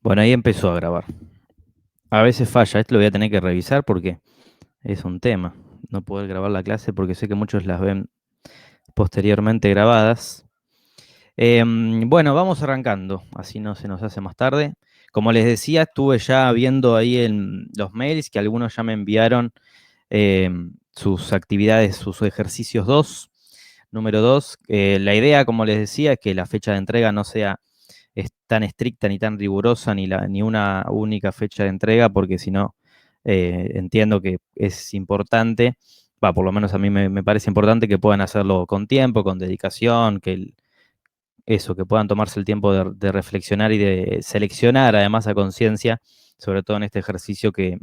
Bueno, ahí empezó a grabar. A veces falla, esto lo voy a tener que revisar porque es un tema. No poder grabar la clase porque sé que muchos las ven posteriormente grabadas. Bueno, vamos arrancando, así no se nos hace más tarde. Como les decía, estuve ya viendo ahí en los mails que algunos ya me enviaron sus actividades, sus ejercicios 2, número 2. La idea, como les decía, es que la fecha de entrega no sea tan estricta ni tan rigurosa ni una única fecha de entrega, porque si no, entiendo que es importante, por lo menos a mí me parece importante que puedan hacerlo con tiempo, con dedicación, que puedan tomarse el tiempo de reflexionar y de seleccionar además a conciencia, sobre todo en este ejercicio que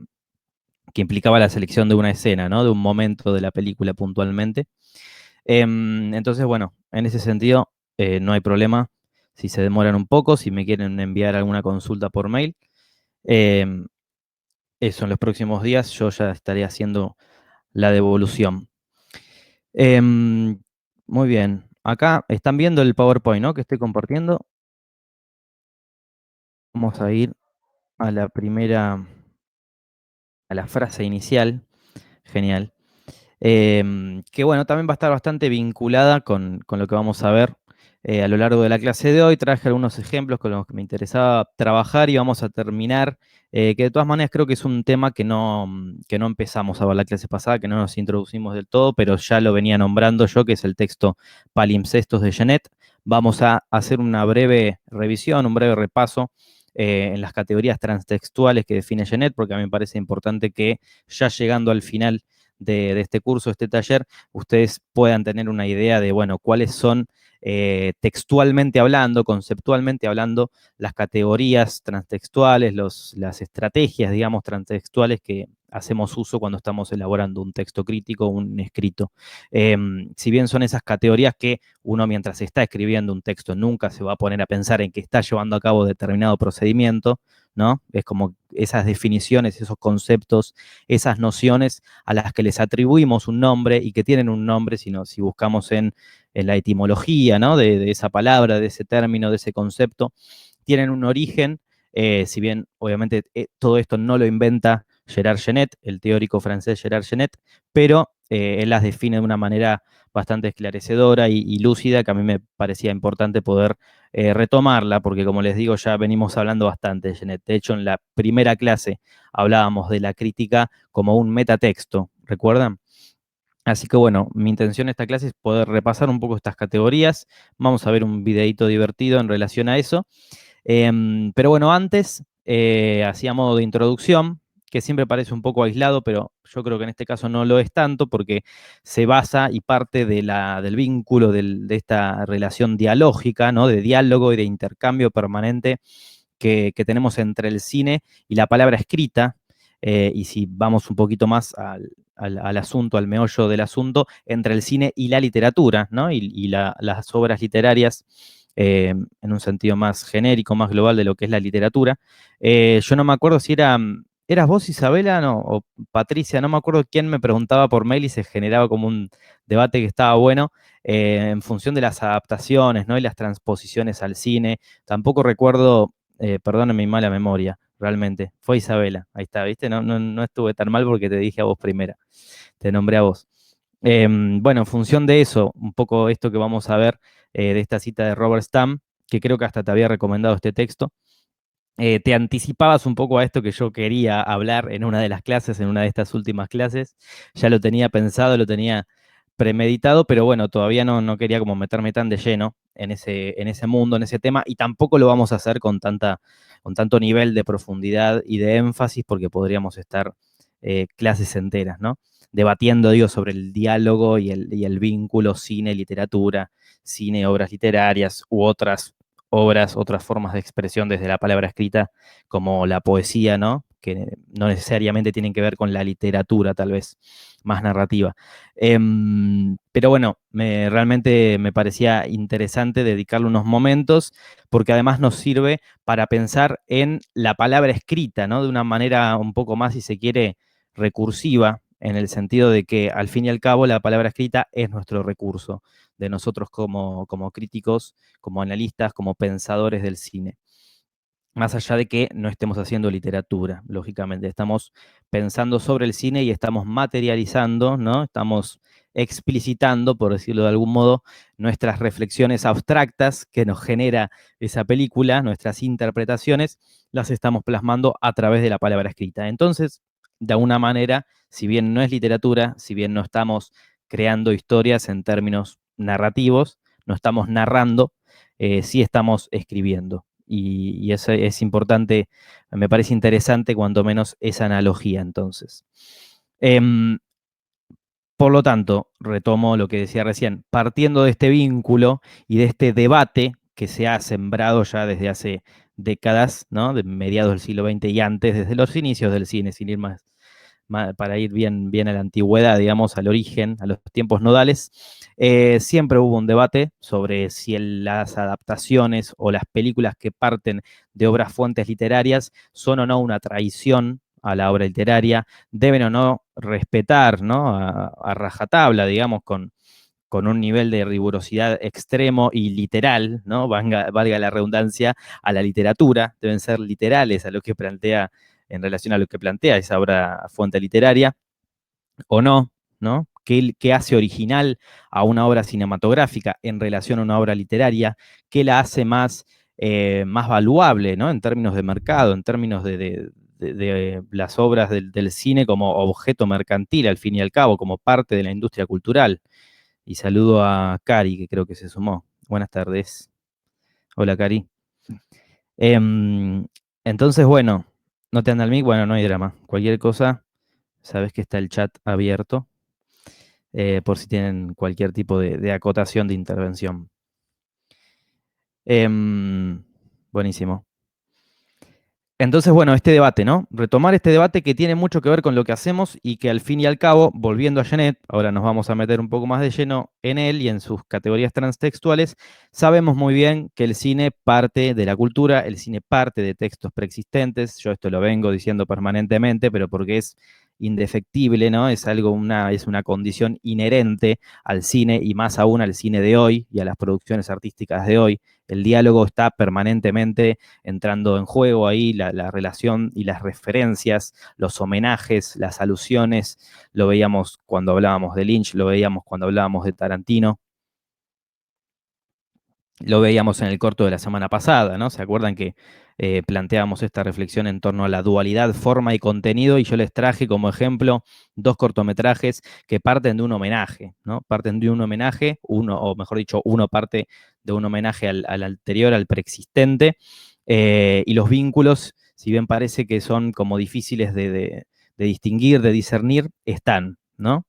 implicaba la selección de una escena, ¿no? De un momento de la película puntualmente. Entonces, bueno, en ese sentido, no hay problema si se demoran un poco, si me quieren enviar alguna consulta por mail. Em, Eso, en los próximos días yo ya estaré haciendo la devolución. Em, Muy bien. Acá están viendo el PowerPoint, ¿no? Que estoy compartiendo. Vamos a ir a la primera, a la frase inicial. Genial. Que bueno, también va a estar bastante vinculada con lo que vamos a ver a lo largo de la clase de hoy. Traje algunos ejemplos con los que me interesaba trabajar y vamos a terminar, que de todas maneras creo que es un tema que no empezamos a ver la clase pasada, que no nos introducimos del todo, pero ya lo venía nombrando yo, que es el texto Palimpsestos de Genet. Vamos a hacer una breve revisión, un breve repaso en las categorías transtextuales que define Genet, porque a mí me parece importante que ya llegando al final de este curso, este taller, ustedes puedan tener una idea de, bueno, cuáles son textualmente hablando, conceptualmente hablando, las categorías transtextuales, las estrategias, digamos, transtextuales que hacemos uso cuando estamos elaborando un texto crítico, un escrito. Si bien son esas categorías que uno mientras está escribiendo un texto nunca se va a poner a pensar en que está llevando a cabo determinado procedimiento, ¿no? Es como esas definiciones, esos conceptos, esas nociones a las que les atribuimos un nombre y que tienen un nombre, sino si buscamos en la etimología, ¿no? De esa palabra, de ese término, de ese concepto, tienen un origen, si bien obviamente todo esto no lo inventa Gerard Genet, el teórico francés Gerard Genet, pero él las define de una manera bastante esclarecedora y lúcida, que a mí me parecía importante poder retomarla, porque como les digo, ya venimos hablando bastante de Genet. De hecho, en la primera clase hablábamos de la crítica como un metatexto, ¿recuerdan? Así que bueno, mi intención en esta clase es poder repasar un poco estas categorías. Vamos a ver un videito divertido en relación a eso. Pero bueno, antes, así a modo de introducción, que siempre parece un poco aislado, pero yo creo que en este caso no lo es tanto porque se basa y parte del vínculo de esta relación dialógica, ¿no? De diálogo y de intercambio permanente que tenemos entre el cine y la palabra escrita. Y si vamos un poquito más al asunto, al meollo del asunto, entre el cine y la literatura, ¿no? Las obras literarias en un sentido más genérico, más global de lo que es la literatura. Yo no me acuerdo si eras vos, Isabela, no, o Patricia, no me acuerdo quién me preguntaba por mail y se generaba como un debate que estaba bueno en función de las adaptaciones, ¿no? Y las transposiciones al cine. Tampoco recuerdo, perdóname mi mala memoria, realmente. Fue Isabela, ahí está, ¿viste? No estuve tan mal porque te dije a vos primera, te nombré a vos. Bueno, en función de eso, un poco esto que vamos a ver de esta cita de Robert Stamm, que creo que hasta te había recomendado este texto, te anticipabas un poco a esto que yo quería hablar en una de las clases, en una de estas últimas clases. Ya lo tenía pensado, lo tenía premeditado, pero bueno, todavía no quería como meterme tan de lleno en ese mundo, en ese tema, y tampoco lo vamos a hacer con tanto nivel de profundidad y de énfasis, porque podríamos estar clases enteras, ¿no? Debatiendo, digo, sobre el diálogo y el vínculo cine-literatura, cine-obras literarias u otras obras, otras formas de expresión desde la palabra escrita, como la poesía, ¿no? Que no necesariamente tienen que ver con la literatura, tal vez más narrativa. Pero bueno, realmente me parecía interesante dedicarle unos momentos, porque además nos sirve para pensar en la palabra escrita, ¿no? De una manera un poco más, si se quiere, recursiva, en el sentido de que al fin y al cabo la palabra escrita es nuestro recurso de nosotros como críticos, como analistas, como pensadores del cine. más allá de que no estemos haciendo literatura, lógicamente. Estamos pensando sobre el cine y estamos materializando, ¿no? Estamos explicitando, por decirlo de algún modo, nuestras reflexiones abstractas que nos genera esa película, nuestras interpretaciones, las estamos plasmando a través de la palabra escrita. Entonces, de alguna manera, si bien no es literatura, si bien no estamos creando historias en términos narrativos, no estamos narrando, sí estamos escribiendo. Y eso es importante, me parece interesante cuanto menos esa analogía entonces. Em, por lo tanto, retomo lo que decía recién, partiendo de este vínculo y de este debate que se ha sembrado ya desde hace décadas, ¿no? De mediados del siglo XX y antes, desde los inicios del cine, sin ir para ir bien a la antigüedad, digamos, al origen, a los tiempos nodales, siempre hubo un debate sobre si las adaptaciones o las películas que parten de obras fuentes literarias son o no una traición a la obra literaria, deben o no respetar, ¿no? A rajatabla, digamos, con un nivel de rigurosidad extremo y literal, ¿no? Valga la redundancia, a la literatura, deben ser literales a lo que plantea, en relación a lo que plantea esa obra fuente literaria, o no, ¿no? ¿Qué hace original a una obra cinematográfica en relación a una obra literaria? ¿Qué la hace más valuable, ¿no? En términos de mercado, en términos de las obras del cine como objeto mercantil, al fin y al cabo, como parte de la industria cultural. Y saludo a Cari, que creo que se sumó. Buenas tardes. Hola, Cari. Em, entonces, bueno, no te anda el mic, bueno, no hay drama. Cualquier cosa, sabes que está el chat abierto, por si tienen cualquier tipo de acotación de intervención. Buenísimo. Entonces, bueno, este debate, ¿no? Retomar este debate que tiene mucho que ver con lo que hacemos y que al fin y al cabo, volviendo a Genet, ahora nos vamos a meter un poco más de lleno en él y en sus categorías transtextuales, sabemos muy bien que el cine parte de la cultura, el cine parte de textos preexistentes, yo esto lo vengo diciendo permanentemente, pero porque es indefectible, ¿no? Es es una condición inherente al cine y más aún al cine de hoy y a las producciones artísticas de hoy. El diálogo está permanentemente entrando en juego ahí, la relación y las referencias, los homenajes, las alusiones, lo veíamos cuando hablábamos de Lynch, lo veíamos cuando hablábamos de Tarantino, lo veíamos en el corto de la semana pasada, ¿no? ¿Se acuerdan que planteábamos esta reflexión en torno a la dualidad, forma y contenido? Y yo les traje como ejemplo dos cortometrajes que parten de un homenaje, ¿no? Parten de un homenaje, uno, o mejor dicho, uno parte de un homenaje al anterior, al preexistente, y los vínculos, si bien parece que son como difíciles de distinguir, de discernir, están, ¿no?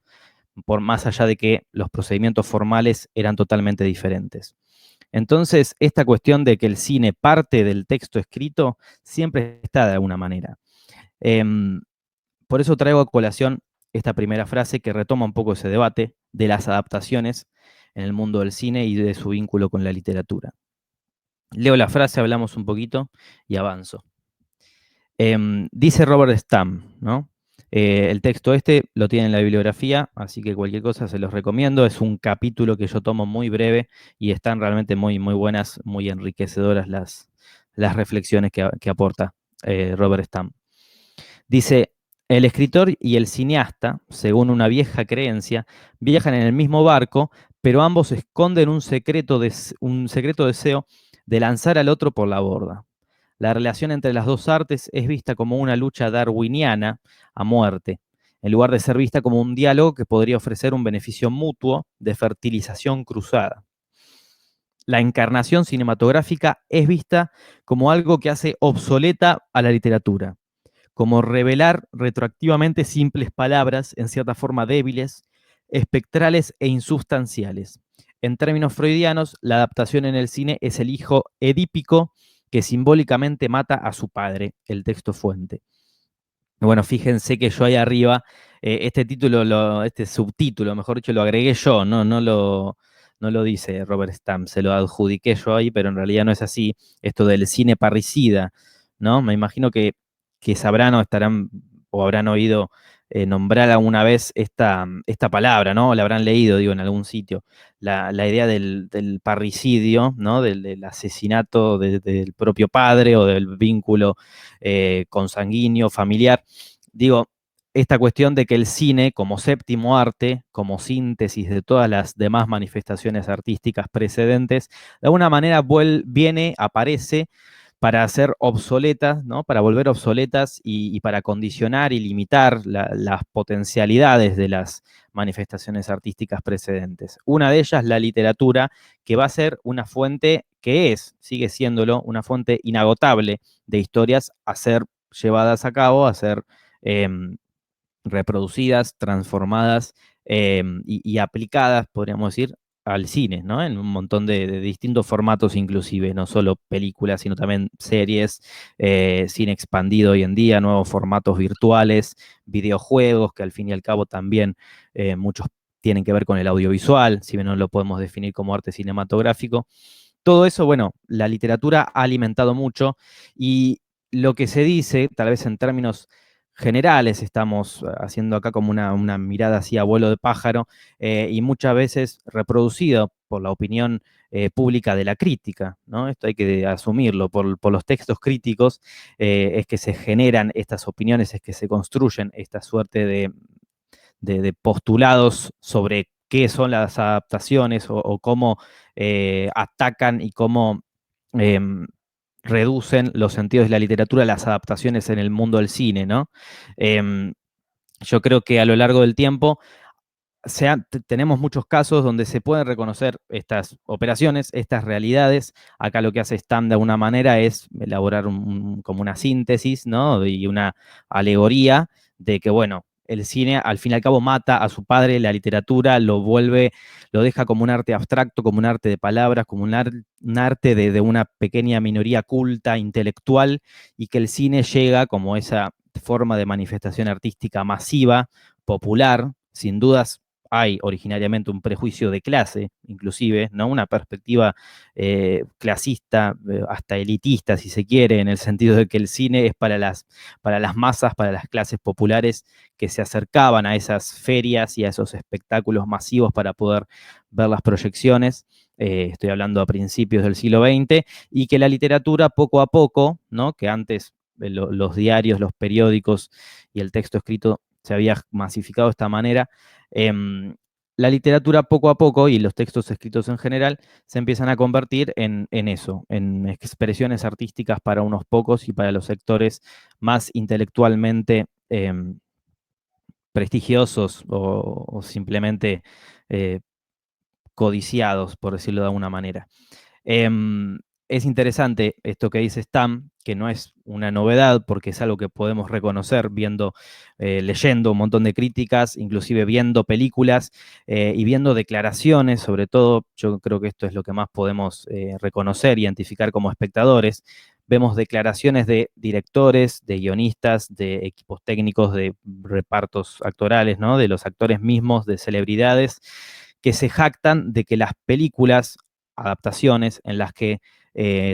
Por más allá de que los procedimientos formales eran totalmente diferentes. Entonces, esta cuestión de que el cine parte del texto escrito siempre está de alguna manera. Por eso traigo a colación esta primera frase que retoma un poco ese debate de las adaptaciones en el mundo del cine y de su vínculo con la literatura. Leo la frase, hablamos un poquito y avanzo. Dice Robert Stamm, ¿no? El texto este lo tiene en la bibliografía, así que cualquier cosa se los recomiendo. Es un capítulo que yo tomo muy breve y están realmente muy buenas, muy enriquecedoras las reflexiones que aporta Robert Stamm. Dice, el escritor y el cineasta, según una vieja creencia, viajan en el mismo barco, pero ambos esconden un secreto deseo de lanzar al otro por la borda. La relación entre las dos artes es vista como una lucha darwiniana a muerte, en lugar de ser vista como un diálogo que podría ofrecer un beneficio mutuo de fertilización cruzada. La encarnación cinematográfica es vista como algo que hace obsoleta a la literatura, como revelar retroactivamente simples palabras, en cierta forma débiles, espectrales e insubstanciales. En términos freudianos, la adaptación en el cine es el hijo edípico que simbólicamente mata a su padre, el texto fuente. Bueno, fíjense que yo ahí arriba, este título, este subtítulo, mejor dicho, lo agregué yo, no lo dice Robert Stamp, se lo adjudiqué yo ahí, pero en realidad no es así. Esto del cine parricida, ¿no? Me imagino que sabrán o estarán o habrán oído nombrar alguna vez esta palabra, ¿no? La habrán leído, digo, en algún sitio. La idea del parricidio, ¿no? Del asesinato del propio padre o del vínculo consanguíneo, familiar. Digo, esta cuestión de que el cine, como séptimo arte, como síntesis de todas las demás manifestaciones artísticas precedentes, de alguna manera viene, aparece para hacer obsoletas, ¿no? Para volver obsoletas y para condicionar y limitar las potencialidades de las manifestaciones artísticas precedentes. Una de ellas, la literatura, que va a ser una fuente sigue siéndolo, una fuente inagotable de historias a ser llevadas a cabo, a ser eh, reproducidas, transformadas y aplicadas, podríamos decir, al cine, ¿no? En un montón de distintos formatos inclusive, no solo películas, sino también series, cine expandido hoy en día, nuevos formatos virtuales, videojuegos, que al fin y al cabo también muchos tienen que ver con el audiovisual, si bien no lo podemos definir como arte cinematográfico. Todo eso, bueno, la literatura ha alimentado mucho y lo que se dice, tal vez en términos generales, estamos haciendo acá como una mirada así a vuelo de pájaro y muchas veces reproducido por la opinión pública de la crítica, ¿no? Esto hay que asumirlo, por los textos críticos es que se generan estas opiniones, es que se construyen esta suerte de postulados sobre qué son las adaptaciones o cómo atacan y cómo eh, reducen los sentidos de la literatura, las adaptaciones en el mundo del cine, ¿no? Yo creo que a lo largo del tiempo tenemos muchos casos donde se pueden reconocer estas operaciones, estas realidades. Acá lo que hace Stam de alguna manera es elaborar como una síntesis, ¿no? Y una alegoría de que, bueno, el cine al fin y al cabo mata a su padre, la literatura lo deja como un arte abstracto, como un arte de palabras, como un arte de una pequeña minoría culta, intelectual, y que el cine llega como esa forma de manifestación artística masiva, popular, sin dudas hay originariamente un prejuicio de clase, inclusive, ¿no? Una perspectiva clasista, hasta elitista, si se quiere, en el sentido de que el cine es para las masas, para las clases populares que se acercaban a esas ferias y a esos espectáculos masivos para poder ver las proyecciones. Estoy hablando a principios del siglo XX, y que la literatura poco a poco, ¿no? Que antes los diarios, los periódicos y el texto escrito se había masificado de esta manera, la literatura poco a poco y los textos escritos en general se empiezan a convertir en eso, en expresiones artísticas para unos pocos y para los sectores más intelectualmente prestigiosos o simplemente eh, codiciados, por decirlo de alguna manera. Es interesante esto que dice Stam, que no es una novedad, porque es algo que podemos reconocer leyendo un montón de críticas, inclusive viendo películas y viendo declaraciones, sobre todo, yo creo que esto es lo que más podemos reconocer, identificar como espectadores. Vemos declaraciones de directores, de guionistas, de equipos técnicos, de repartos actorales, ¿no? De los actores mismos, de celebridades, que se jactan de que las películas, adaptaciones en las que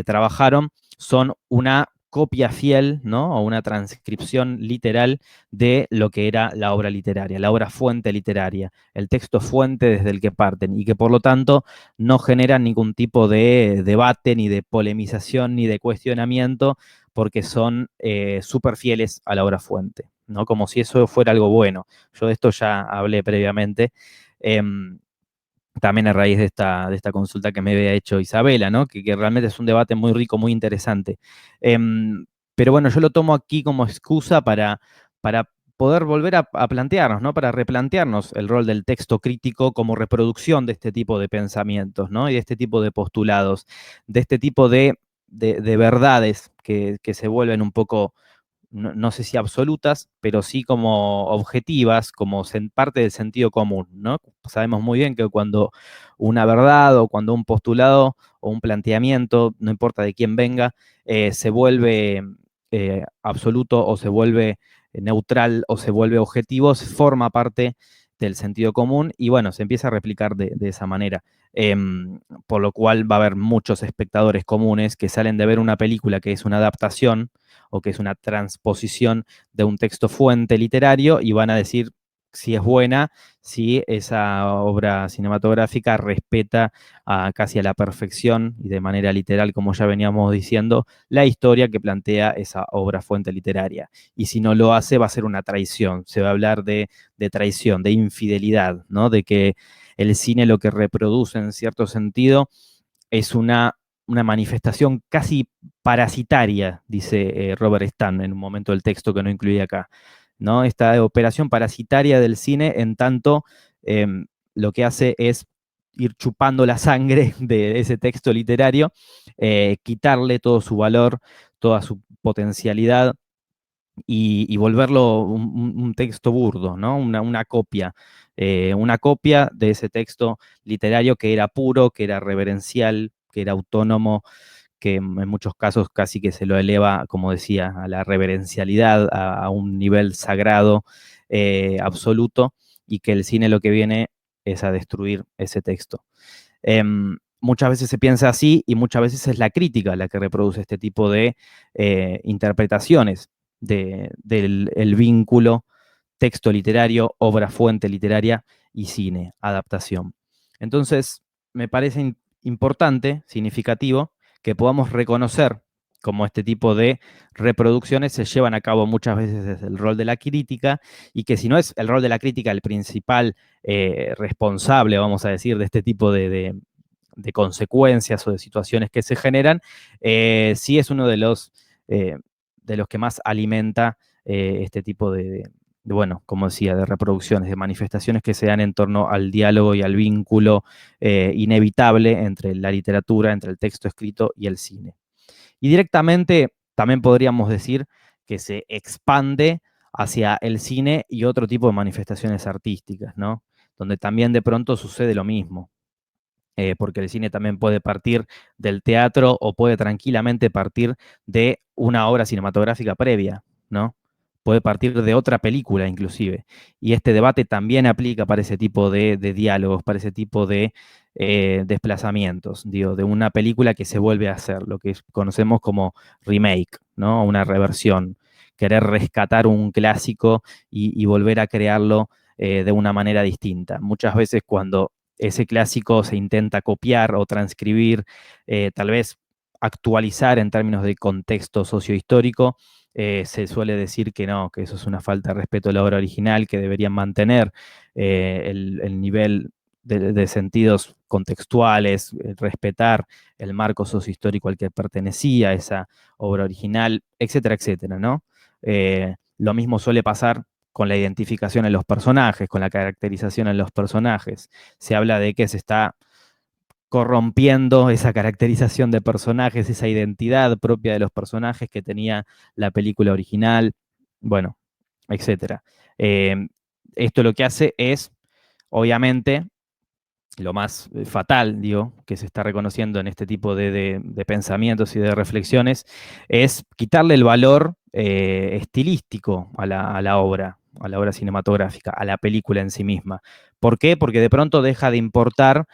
trabajaron, son una copia fiel, ¿no? O una transcripción literal de lo que era la obra literaria, la obra fuente literaria, el texto fuente desde el que parten, y que por lo tanto no generan ningún tipo de debate, ni de polemización, ni de cuestionamiento, porque son súper fieles a la obra fuente, ¿no? Como si eso fuera algo bueno. Yo de esto ya hablé previamente. También a raíz de esta consulta que me había hecho Isabela, ¿no? Que realmente es un debate muy rico, muy interesante. Pero bueno, yo lo tomo aquí como excusa para poder volver a plantearnos, ¿no? Para replantearnos el rol del texto crítico como reproducción de este tipo de pensamientos, ¿no? Y de este tipo de postulados, de este tipo de verdades que se vuelven un poco no sé si absolutas, pero sí como objetivas, como parte del sentido común, ¿no? Sabemos muy bien que cuando una verdad o cuando un postulado o un planteamiento, no importa de quién venga, se vuelve absoluto o se vuelve neutral o se vuelve objetivo, forma parte del sentido común y bueno, se empieza a replicar de esa manera. Por lo cual va a haber muchos espectadores comunes que salen de ver una película que es una adaptación o que es una transposición de un texto fuente literario y van a decir si es buena, si esa obra cinematográfica respeta casi a la perfección y de manera literal, como ya veníamos diciendo, la historia que plantea esa obra fuente literaria. Y si no lo hace, va a ser una traición. Se va a hablar de traición, de infidelidad, ¿no? De que el cine lo que reproduce en cierto sentido es una manifestación casi parasitaria, dice Robert Stan en un momento del texto que no incluí acá, ¿no? Esta operación parasitaria del cine en tanto lo que hace es ir chupando la sangre de ese texto literario, quitarle todo su valor, toda su potencialidad y volverlo un texto burdo, ¿no? Una copia de ese texto literario que era puro, que era reverencial, que era autónomo, que en muchos casos casi que se lo eleva, como decía, a la reverencialidad, a un nivel sagrado absoluto, y que el cine lo que viene es a destruir ese texto. Muchas veces se piensa así y muchas veces es la crítica la que reproduce este tipo de interpretaciones del el vínculo texto literario, obra fuente literaria y cine, adaptación. Entonces, me parece importante, significativo, que podamos reconocer cómo este tipo de reproducciones se llevan a cabo muchas veces desde el rol de la crítica y que si no es el rol de la crítica el principal responsable, vamos a decir, de este tipo de consecuencias o de situaciones que se generan, sí es uno de los que más alimenta este tipo bueno, como decía, de reproducciones, de manifestaciones que se dan en torno al diálogo y al vínculo inevitable entre la literatura, entre el texto escrito y el cine. Y directamente también podríamos decir que se expande hacia el cine y otro tipo de manifestaciones artísticas, ¿no? Donde también de pronto sucede lo mismo. Porque el cine también puede partir del teatro o puede tranquilamente partir de una obra cinematográfica previa, ¿no? Puede partir de otra película inclusive. Y este debate también aplica para ese tipo de diálogos, para ese tipo de desplazamientos, digo, de una película que se vuelve a hacer, lo que conocemos como remake, ¿no? Una reversión, querer rescatar un clásico y volver a crearlo de una manera distinta. Muchas veces cuando ese clásico se intenta copiar o transcribir, tal vez actualizar en términos de contexto sociohistórico, se suele decir que no, que eso es una falta de respeto a la obra original, que deberían mantener el nivel de sentidos contextuales, respetar el marco sociohistórico al que pertenecía esa obra original, etcétera, etcétera, ¿no? Lo mismo suele pasar con la identificación en los personajes, con la caracterización en los personajes. Se habla de que se está corrompiendo esa caracterización de personajes, esa identidad propia de los personajes que tenía la película original, bueno, etcétera. Esto lo que hace es, obviamente, lo más fatal, digo, que se está reconociendo en este tipo de pensamientos y de reflexiones, es quitarle el valor estilístico a la obra cinematográfica, a la película en sí misma. ¿Por qué? Porque de pronto deja de importar,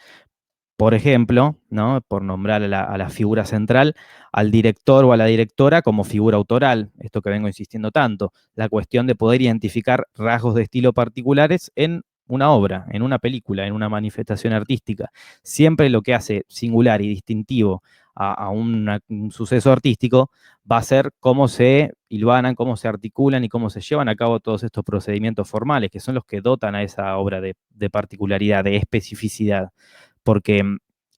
por ejemplo, ¿no? Por nombrar a la figura central, al director o a la directora como figura autoral, esto que vengo insistiendo tanto, la cuestión de poder identificar rasgos de estilo particulares en una obra, en una película, en una manifestación artística. Siempre lo que hace singular y distintivo a un suceso artístico va a ser cómo se hilvanan, cómo se articulan y cómo se llevan a cabo todos estos procedimientos formales, que son los que dotan a esa obra de particularidad, de especificidad, porque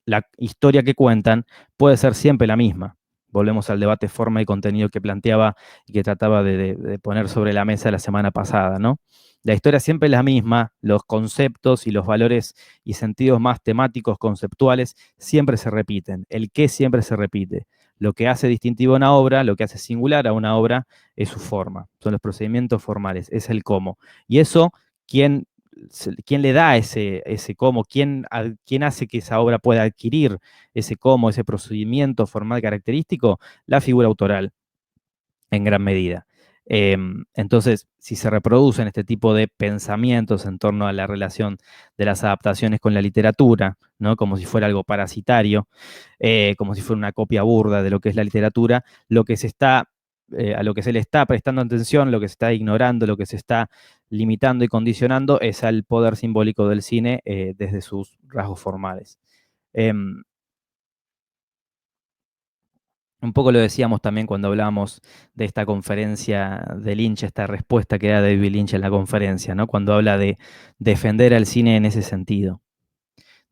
la historia que cuentan puede ser siempre la misma. Volvemos al debate forma y contenido que planteaba y que trataba de poner sobre la mesa la semana pasada, ¿no? La historia siempre es la misma, los conceptos y los valores y sentidos más temáticos, conceptuales, siempre se repiten. El qué siempre se repite. Lo que hace distintivo a una obra, lo que hace singular a una obra, es su forma. Son los procedimientos formales, es el cómo. Y eso, ¿quién quién le da ese cómo, quién hace que esa obra pueda adquirir ese cómo, ese procedimiento formal característico, la figura autoral, en gran medida. Entonces, si se reproducen este tipo de pensamientos en torno a la relación de las adaptaciones con la literatura, ¿no? Como si fuera algo parasitario, como si fuera una copia burda de lo que es la literatura, lo que se está, a lo que se le está prestando atención, lo que se está ignorando, lo que se está limitando y condicionando es al poder simbólico del cine desde sus rasgos formales. Em, un poco lo decíamos también cuando hablábamos de esta conferencia de Lynch, esta respuesta que da David Lynch en la conferencia, ¿no? Cuando habla de defender al cine en ese sentido,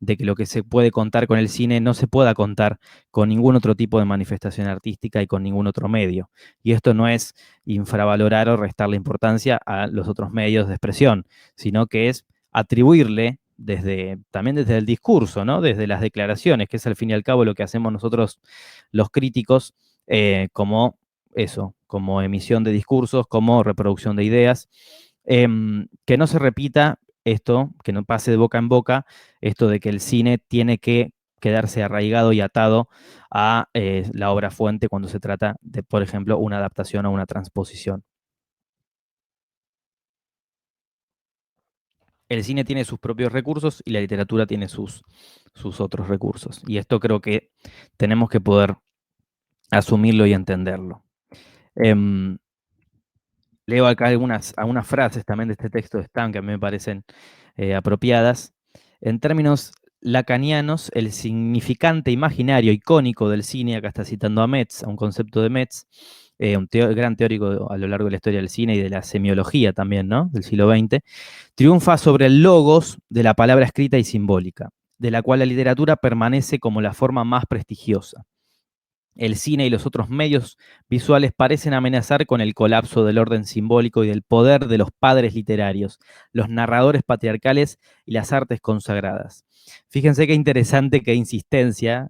de que lo que se puede contar con el cine no se pueda contar con ningún otro tipo de manifestación artística y con ningún otro medio. Y esto no es infravalorar o restarle importancia a los otros medios de expresión, sino que es atribuirle también desde el discurso, ¿no? Desde las declaraciones, que es al fin y al cabo lo que hacemos nosotros los críticos, como eso, como emisión de discursos, como reproducción de ideas, que no se repita esto, que no pase de boca en boca, esto de que el cine tiene que quedarse arraigado y atado a la obra fuente cuando se trata de, por ejemplo, una adaptación o una transposición. El cine tiene sus propios recursos y la literatura tiene sus otros recursos. Y esto creo que tenemos que poder asumirlo y entenderlo. Em, Leo acá algunas frases también de este texto de Stam que a mí me parecen apropiadas. En términos lacanianos, el significante imaginario icónico del cine, acá está citando a Metz, a un concepto de Metz, gran teórico a lo largo de la historia del cine y de la semiología también, ¿no? Del siglo XX, triunfa sobre el logos de la palabra escrita y simbólica, de la cual la literatura permanece como la forma más prestigiosa. El cine y los otros medios visuales parecen amenazar con el colapso del orden simbólico y del poder de los padres literarios, los narradores patriarcales y las artes consagradas. Fíjense qué interesante, qué insistencia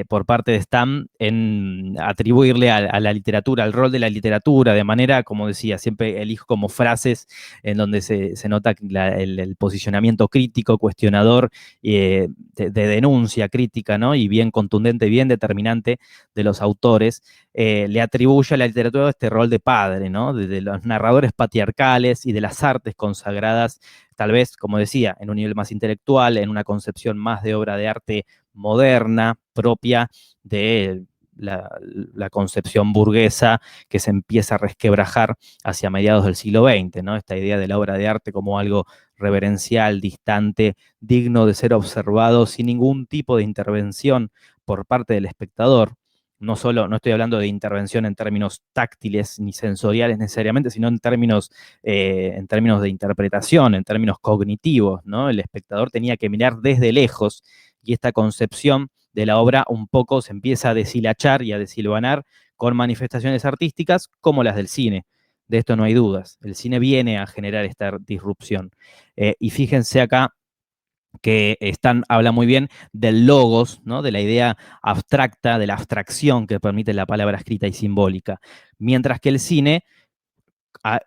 por parte de Stam en atribuirle a la literatura, al rol de la literatura, de manera, como decía, siempre elijo como frases en donde se nota el posicionamiento crítico, cuestionador, de denuncia crítica, ¿no? Y bien contundente, bien determinante de los autores, le atribuye a la literatura este rol de padre, ¿no? De los narradores patriarcales y de las artes consagradas, tal vez, como decía, en un nivel más intelectual, en una concepción más de obra de arte moderna, propia de la concepción burguesa que se empieza a resquebrajar hacia mediados del siglo XX, ¿no? Esta idea de la obra de arte como algo reverencial, distante, digno de ser observado sin ningún tipo de intervención por parte del espectador. No estoy hablando de intervención en términos táctiles ni sensoriales necesariamente, sino en términos de interpretación, en términos cognitivos, ¿no? El espectador tenía que mirar desde lejos y esta concepción de la obra un poco se empieza a deshilachar y a desilvanar con manifestaciones artísticas como las del cine. De esto no hay dudas. El cine viene a generar esta disrupción. Y fíjense acá que habla muy bien del logos, ¿no? De la idea abstracta, de la abstracción que permite la palabra escrita y simbólica. Mientras que el cine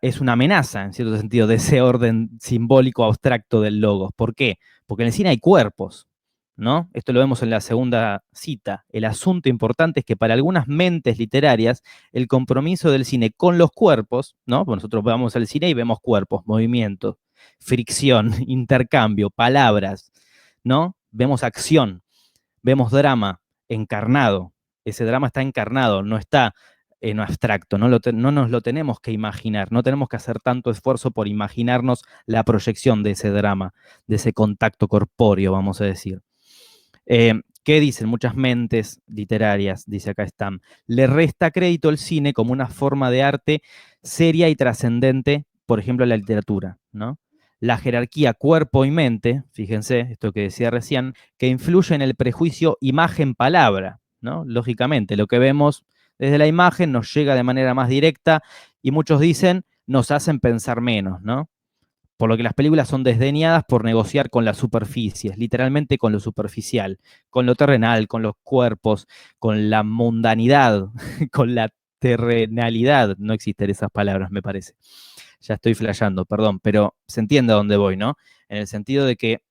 es una amenaza, en cierto sentido, de ese orden simbólico abstracto del logos. ¿Por qué? Porque en el cine hay cuerpos, ¿no? Esto lo vemos en la segunda cita. El asunto importante es que para algunas mentes literarias, el compromiso del cine con los cuerpos, ¿no? Pues nosotros vamos al cine y vemos cuerpos, movimientos, fricción, intercambio, palabras, ¿no? Vemos acción, vemos drama encarnado. Ese drama está encarnado, no está en abstracto, no nos lo tenemos que imaginar, no tenemos que hacer tanto esfuerzo por imaginarnos la proyección de ese drama, de ese contacto corpóreo, vamos a decir. ¿Qué dicen muchas mentes literarias? Dice acá Stam. Le resta crédito al cine como una forma de arte seria y trascendente, por ejemplo, la literatura, ¿no? La jerarquía cuerpo y mente, fíjense, esto que decía recién, que influye en el prejuicio imagen-palabra, ¿no? Lógicamente, lo que vemos desde la imagen nos llega de manera más directa y muchos dicen nos hacen pensar menos, ¿no? Por lo que las películas son desdeñadas por negociar con las superficies, literalmente con lo superficial, con lo terrenal, con los cuerpos, con la mundanidad, con la terrenalidad. No existen esas palabras, me parece. Ya estoy flasheando, perdón, pero se entiende a dónde voy, ¿no? En el sentido de que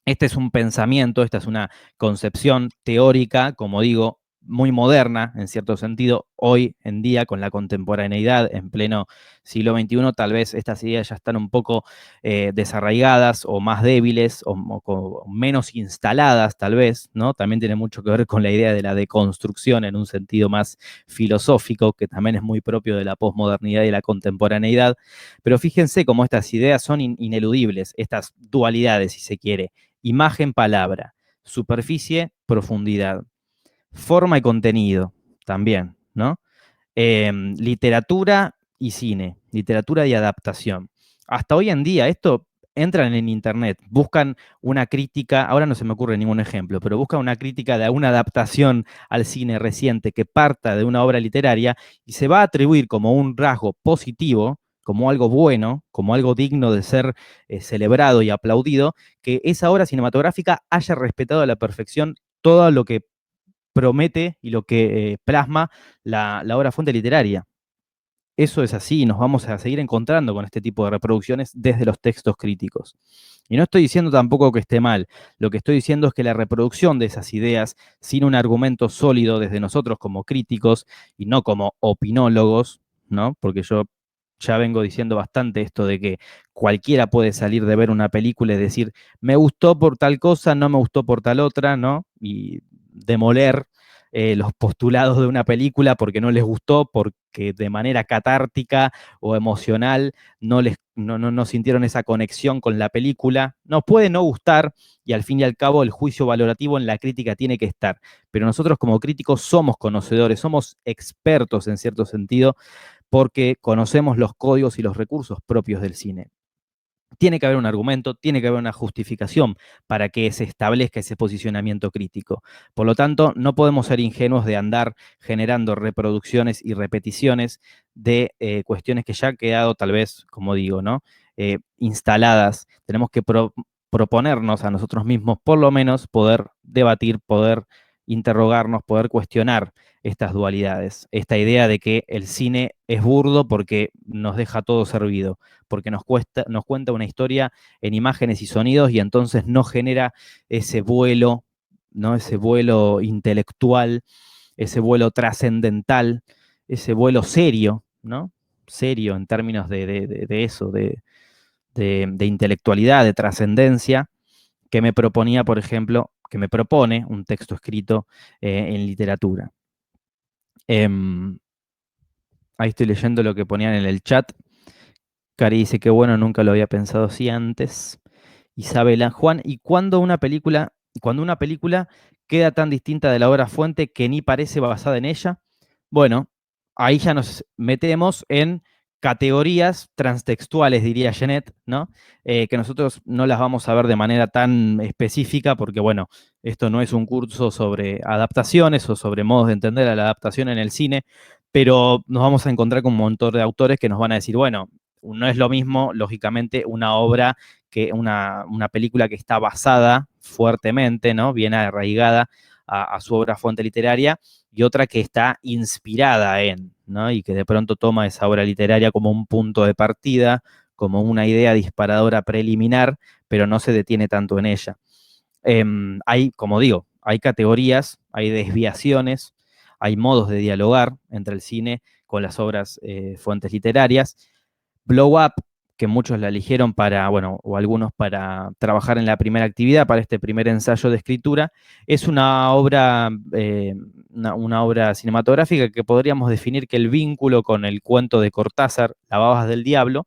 este es un pensamiento, esta es una concepción teórica, como digo, muy moderna, en cierto sentido, hoy en día, con la contemporaneidad, en pleno siglo XXI, tal vez estas ideas ya están un poco desarraigadas o más débiles o menos instaladas, tal vez, ¿no? También tiene mucho que ver con la idea de la deconstrucción en un sentido más filosófico, que también es muy propio de la posmodernidad y la contemporaneidad. Pero fíjense cómo estas ideas son ineludibles, estas dualidades, si se quiere: imagen, palabra; superficie, profundidad; forma y contenido, también, ¿no? Literatura y cine, literatura y adaptación. Hasta hoy en día, esto entran en internet, buscan una crítica, ahora no se me ocurre ningún ejemplo, pero buscan una crítica de una adaptación al cine reciente que parta de una obra literaria y se va a atribuir como un rasgo positivo, como algo bueno, como algo digno de ser celebrado y aplaudido, que esa obra cinematográfica haya respetado a la perfección todo lo que promete y lo que plasma la obra fuente literaria. Eso es así y nos vamos a seguir encontrando con este tipo de reproducciones desde los textos críticos. Y no estoy diciendo tampoco que esté mal, lo que estoy diciendo es que la reproducción de esas ideas sin un argumento sólido desde nosotros como críticos y no como opinólogos, ¿no? Porque yo ya vengo diciendo bastante esto de que cualquiera puede salir de ver una película y decir, me gustó por tal cosa, no me gustó por tal otra, ¿no? Y demoler los postulados de una película porque no les gustó, porque de manera catártica o emocional no sintieron esa conexión con la película. Nos puede no gustar y al fin y al cabo el juicio valorativo en la crítica tiene que estar, pero nosotros como críticos somos conocedores, somos expertos en cierto sentido porque conocemos los códigos y los recursos propios del cine. Tiene que haber un argumento, tiene que haber una justificación para que se establezca ese posicionamiento crítico. Por lo tanto, no podemos ser ingenuos de andar generando reproducciones y repeticiones de cuestiones que ya han quedado, tal vez, como digo, ¿no? Instaladas. Tenemos que proponernos a nosotros mismos, por lo menos, poder debatir, poder interrogarnos, poder cuestionar estas dualidades. Esta idea de que el cine es burdo porque nos deja todo servido, porque nos cuenta una historia en imágenes y sonidos y entonces no genera ese vuelo, ¿no? Ese vuelo intelectual, ese vuelo trascendental, ese vuelo serio, ¿no? Serio en términos de eso, de intelectualidad, de trascendencia, que me proponía, por ejemplo, que me propone un texto escrito en literatura. Ahí estoy leyendo lo que ponían en el chat. Cari dice que bueno, nunca lo había pensado así antes. Isabela, Juan, ¿y cuando una película queda tan distinta de la obra fuente que ni parece basada en ella? Bueno, ahí ya nos metemos en categorías transtextuales, diría Jeanette, ¿no? Que nosotros no las vamos a ver de manera tan específica porque, bueno, esto no es un curso sobre adaptaciones o sobre modos de entender a la adaptación en el cine, pero nos vamos a encontrar con un montón de autores que nos van a decir, bueno, no es lo mismo, lógicamente, una obra que una película que está basada fuertemente, ¿no? Bien arraigada a su obra fuente literaria, y otra que está inspirada en, ¿no? Y que de pronto toma esa obra literaria como un punto de partida, como una idea disparadora preliminar, pero no se detiene tanto en ella. Hay, como digo, hay categorías, hay desviaciones, hay modos de dialogar entre el cine con las obras fuentes literarias. Blow Up, que muchos la eligieron para, bueno, o algunos para trabajar en la primera actividad, para este primer ensayo de escritura, es una obra cinematográfica que podríamos definir que el vínculo con el cuento de Cortázar, La Babas del Diablo,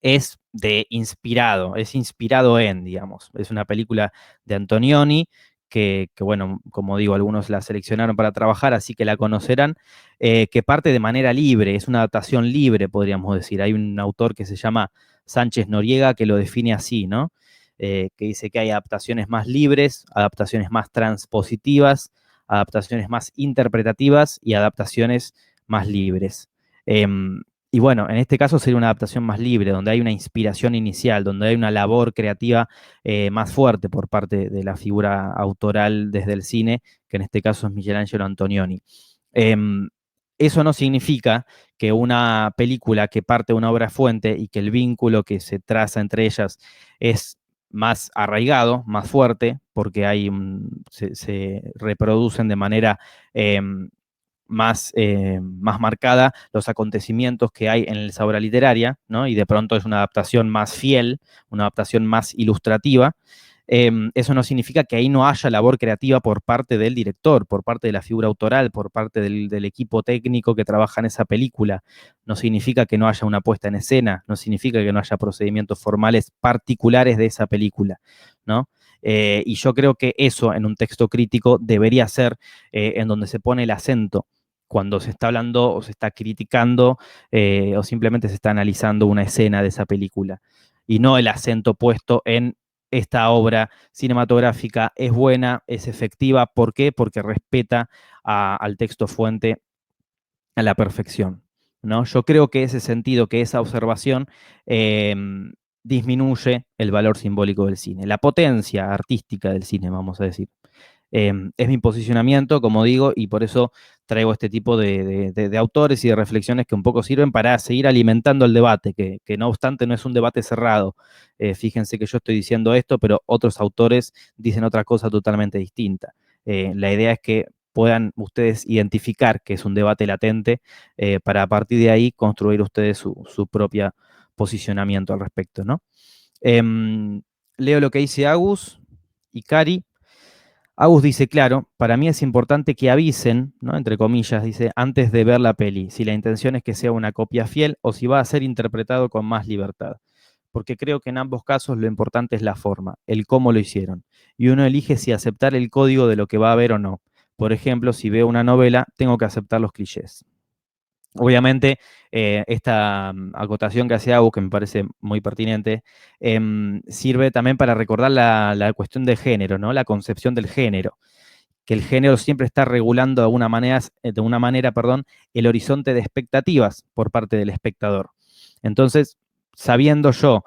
es es inspirado en, digamos, es una película de Antonioni, bueno, como digo, algunos la seleccionaron para trabajar, así que la conocerán, que parte de manera libre, es una adaptación libre, podríamos decir. Hay un autor que se llama Sánchez Noriega que lo define así, ¿no? Que dice que hay adaptaciones más libres, adaptaciones más transpositivas, adaptaciones más interpretativas y adaptaciones más libres. Y bueno, en este caso sería una adaptación más libre, donde hay una inspiración inicial, donde hay una labor creativa más fuerte por parte de la figura autoral desde el cine, que en este caso es Michelangelo Antonioni. Eso no significa que una película que parte de una obra fuente y que el vínculo que se traza entre ellas es más arraigado, más fuerte, porque se reproducen de manera más marcada los acontecimientos que hay en esa obra literaria, ¿no? Y de pronto es una adaptación más fiel, una adaptación más ilustrativa. Eso no significa que ahí no haya labor creativa por parte del director, por parte de la figura autoral, por parte del equipo técnico que trabaja en esa película. No significa que no haya una puesta en escena, no significa que no haya procedimientos formales particulares de esa película, ¿no? Y yo creo que eso en un texto crítico debería ser en donde se pone el acento cuando se está hablando o se está criticando o simplemente se está analizando una escena de esa película. Y no el acento puesto en esta obra cinematográfica es buena, es efectiva. ¿Por qué? Porque respeta al texto fuente a la perfección, ¿no? Yo creo que ese sentido, que esa observación eh, disminuye el valor simbólico del cine, la potencia artística del cine, vamos a decir. Es mi posicionamiento, como digo, y por eso traigo este tipo de autores y de reflexiones que un poco sirven para seguir alimentando el debate, que no obstante no es un debate cerrado. Fíjense que yo estoy diciendo esto, pero otros autores dicen otra cosa totalmente distinta. La idea es que puedan ustedes identificar que es un debate latente para a partir de ahí construir ustedes su propio posicionamiento al respecto, ¿no? Leo lo que dice Agus y Cari. Agus dice, claro, para mí es importante que avisen, ¿no? Entre comillas, dice, antes de ver la peli, si la intención es que sea una copia fiel o si va a ser interpretado con más libertad. Porque creo que en ambos casos lo importante es la forma, el cómo lo hicieron. Y uno elige si aceptar el código de lo que va a ver o no. Por ejemplo, si veo una novela, tengo que aceptar los clichés. Obviamente, esta acotación que hace Agus, que me parece muy pertinente, sirve también para recordar la cuestión del género, ¿no? La concepción del género, que el género siempre está regulando de una manera, perdón, el horizonte de expectativas por parte del espectador. Entonces, sabiendo yo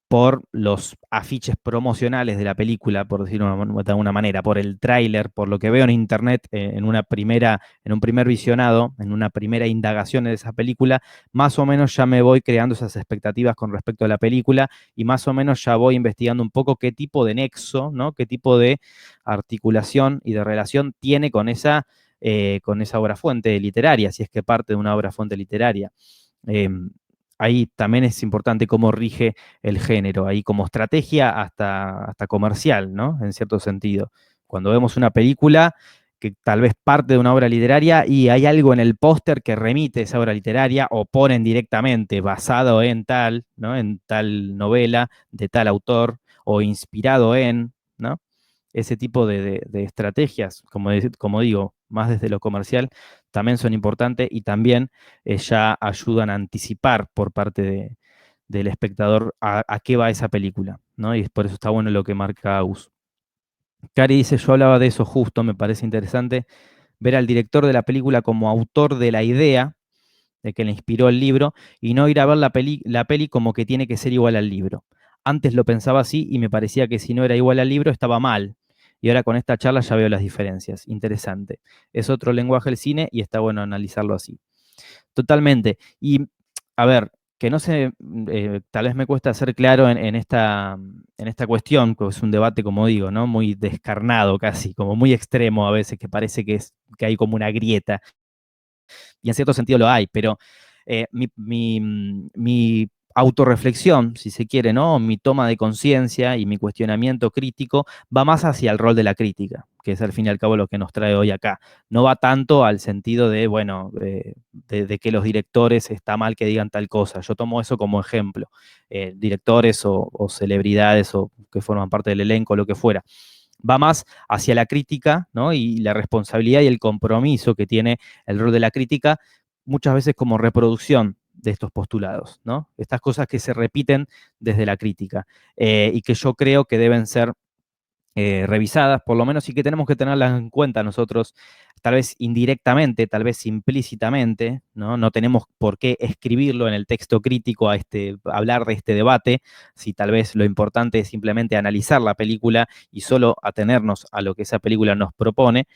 por los afiches promocionales de la película, por decirlo de alguna manera, por el tráiler, por lo que veo en internet en un primer visionado, en una primera indagación de esa película, más o menos ya me voy creando esas expectativas con respecto a la película y más o menos ya voy investigando un poco qué tipo de nexo, ¿no? Qué tipo de articulación y de relación tiene con esa obra fuente literaria, si es que parte de una obra fuente literaria. Eh, Ahí también es importante cómo rige el género, ahí como estrategia hasta comercial, ¿no? En cierto sentido. Cuando vemos una película que tal vez parte de una obra literaria y hay algo en el póster que remite a esa obra literaria o ponen directamente basado en tal, ¿no? En tal novela de tal autor o inspirado en, ¿no? Ese tipo de estrategias, como digo, más desde lo comercial, también son importantes y también ya ayudan a anticipar por parte del espectador a qué va esa película, ¿no? Y por eso está bueno lo que marca Agus. Cari dice, yo hablaba de eso justo, me parece interesante ver al director de la película como autor de la idea de que le inspiró el libro y no ir a ver la peli como que tiene que ser igual al libro. Antes lo pensaba así y me parecía que si no era igual al libro estaba mal. Y ahora con esta charla ya veo las diferencias. Interesante. Es otro lenguaje el cine y está bueno analizarlo así. Totalmente. Y a ver, que no sé, tal vez me cuesta ser claro en esta cuestión, que es un debate, como digo, ¿no? Muy descarnado casi, como muy extremo a veces, que parece que hay como una grieta y en cierto sentido lo hay, pero mi autorreflexión, si se quiere, ¿no? Mi toma de conciencia y mi cuestionamiento crítico va más hacia el rol de la crítica, que es al fin y al cabo lo que nos trae hoy acá. No va tanto al sentido de, bueno, de que los directores está mal que digan tal cosa. Yo tomo eso como ejemplo. Directores o celebridades o que forman parte del elenco, lo que fuera va más hacia la crítica, ¿no? Y la responsabilidad y el compromiso que tiene el rol de la crítica, muchas veces como reproducción de estos postulados, ¿no? Estas cosas que se repiten desde la crítica y que yo creo que deben ser revisadas, por lo menos, y que tenemos que tenerlas en cuenta nosotros, tal vez indirectamente, tal vez implícitamente, ¿no? No tenemos por qué escribirlo en el texto crítico hablar de este debate, si tal vez lo importante es simplemente analizar la película y solo atenernos a lo que esa película nos propone,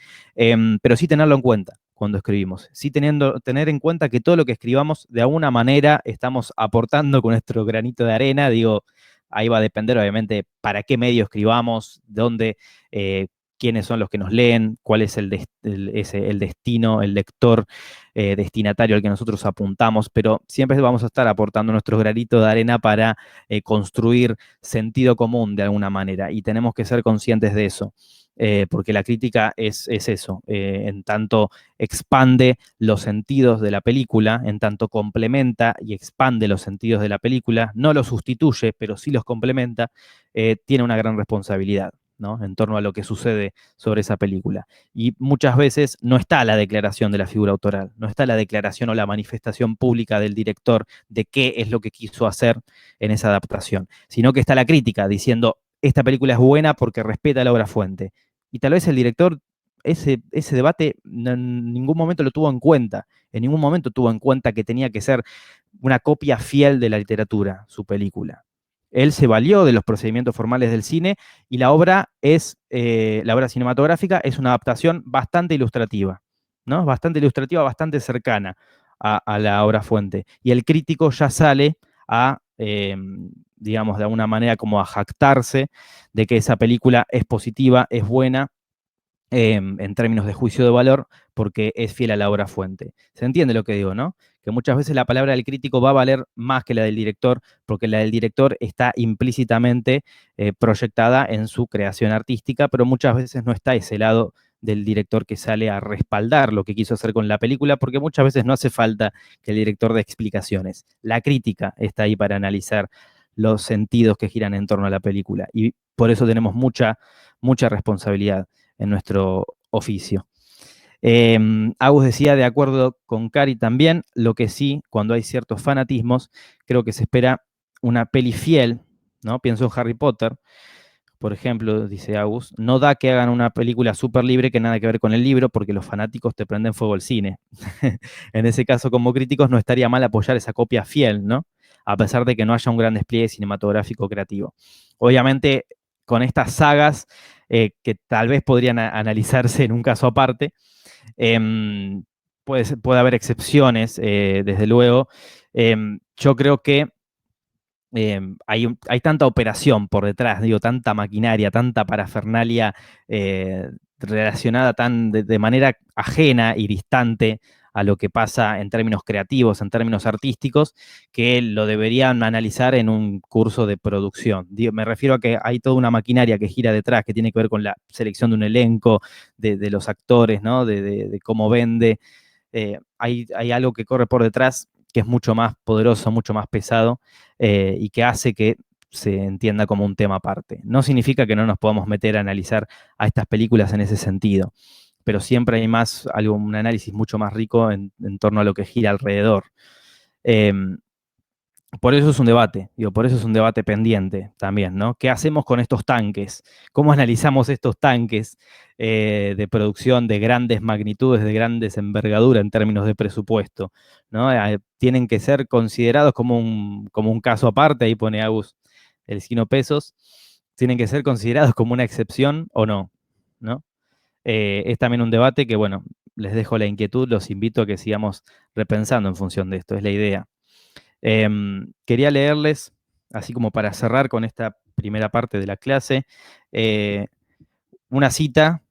pero sí tenerlo en cuenta cuando escribimos, sí tener en cuenta que todo lo que escribamos de alguna manera estamos aportando con nuestro granito de arena, digo, ahí va a depender, obviamente, para qué medio escribamos, dónde, quiénes son los que nos leen, cuál es el destino, el lector destinatario al que nosotros apuntamos, pero siempre vamos a estar aportando nuestro granito de arena para construir sentido común de alguna manera, y tenemos que ser conscientes de eso. Porque la crítica es eso, en tanto expande los sentidos de la película, en tanto complementa y expande los sentidos de la película, no los sustituye, pero sí los complementa, tiene una gran responsabilidad, ¿no? En torno a lo que sucede sobre esa película. Y muchas veces no está la declaración de la figura autoral, no está la declaración o la manifestación pública del director de qué es lo que quiso hacer en esa adaptación, sino que está la crítica diciendo, esta película es buena porque respeta la obra fuente. Y tal vez el director ese debate en ningún momento lo tuvo en cuenta, en ningún momento tuvo en cuenta que tenía que ser una copia fiel de la literatura, su película. Él se valió de los procedimientos formales del cine y la obra cinematográfica es una adaptación bastante ilustrativa, ¿no? Bastante ilustrativa, bastante cercana a la obra fuente. Y el crítico ya sale a, digamos, de alguna manera como a jactarse de que esa película es positiva, es buena, en términos de juicio de valor, porque es fiel a la obra fuente. ¿Se entiende lo que digo, no? Que muchas veces la palabra del crítico va a valer más que la del director, porque la del director está implícitamente proyectada en su creación artística, pero muchas veces no está ese lado del director que sale a respaldar lo que quiso hacer con la película, porque muchas veces no hace falta que el director dé explicaciones. La crítica está ahí para analizar los sentidos que giran en torno a la película, y por eso tenemos mucha responsabilidad en nuestro oficio. Agus decía, de acuerdo con Cari también, lo que sí, cuando hay ciertos fanatismos, creo que se espera una peli fiel, ¿no? Pienso en Harry Potter, por ejemplo, dice Agus, no da que hagan una película súper libre que nada que ver con el libro, porque los fanáticos te prenden fuego al cine. En ese caso, como críticos, no estaría mal apoyar esa copia fiel, ¿no? A pesar de que no haya un gran despliegue cinematográfico creativo. Obviamente, con estas sagas, que tal vez podrían analizarse en un caso aparte, puede haber excepciones, desde luego. Yo creo que hay tanta operación por detrás, digo, tanta maquinaria, tanta parafernalia relacionada de manera ajena y distante a lo que pasa en términos creativos, en términos artísticos, que lo deberían analizar en un curso de producción. Me refiero a que hay toda una maquinaria que gira detrás, que tiene que ver con la selección de un elenco, de los actores, ¿no? De cómo vende. Hay algo que corre por detrás que es mucho más poderoso, mucho más pesado, y que hace que se entienda como un tema aparte. No significa que no nos podamos meter a analizar a estas películas en ese sentido, pero siempre hay un análisis mucho más rico en torno a lo que gira alrededor. Eh, por eso es un debate, por eso es un debate pendiente también, ¿no? ¿Qué hacemos con estos tanques? ¿Cómo analizamos estos tanques de producción de grandes magnitudes, de grandes envergaduras en términos de presupuesto, ¿no? Tienen que ser considerados como un caso aparte, ahí pone Agus el Sino Pesos, tienen que ser considerados como una excepción o no, ¿no? Es también un debate que, bueno, les dejo la inquietud, los invito a que sigamos repensando en función de esto, es la idea. Quería leerles, así como para cerrar con esta primera parte de la clase, una cita,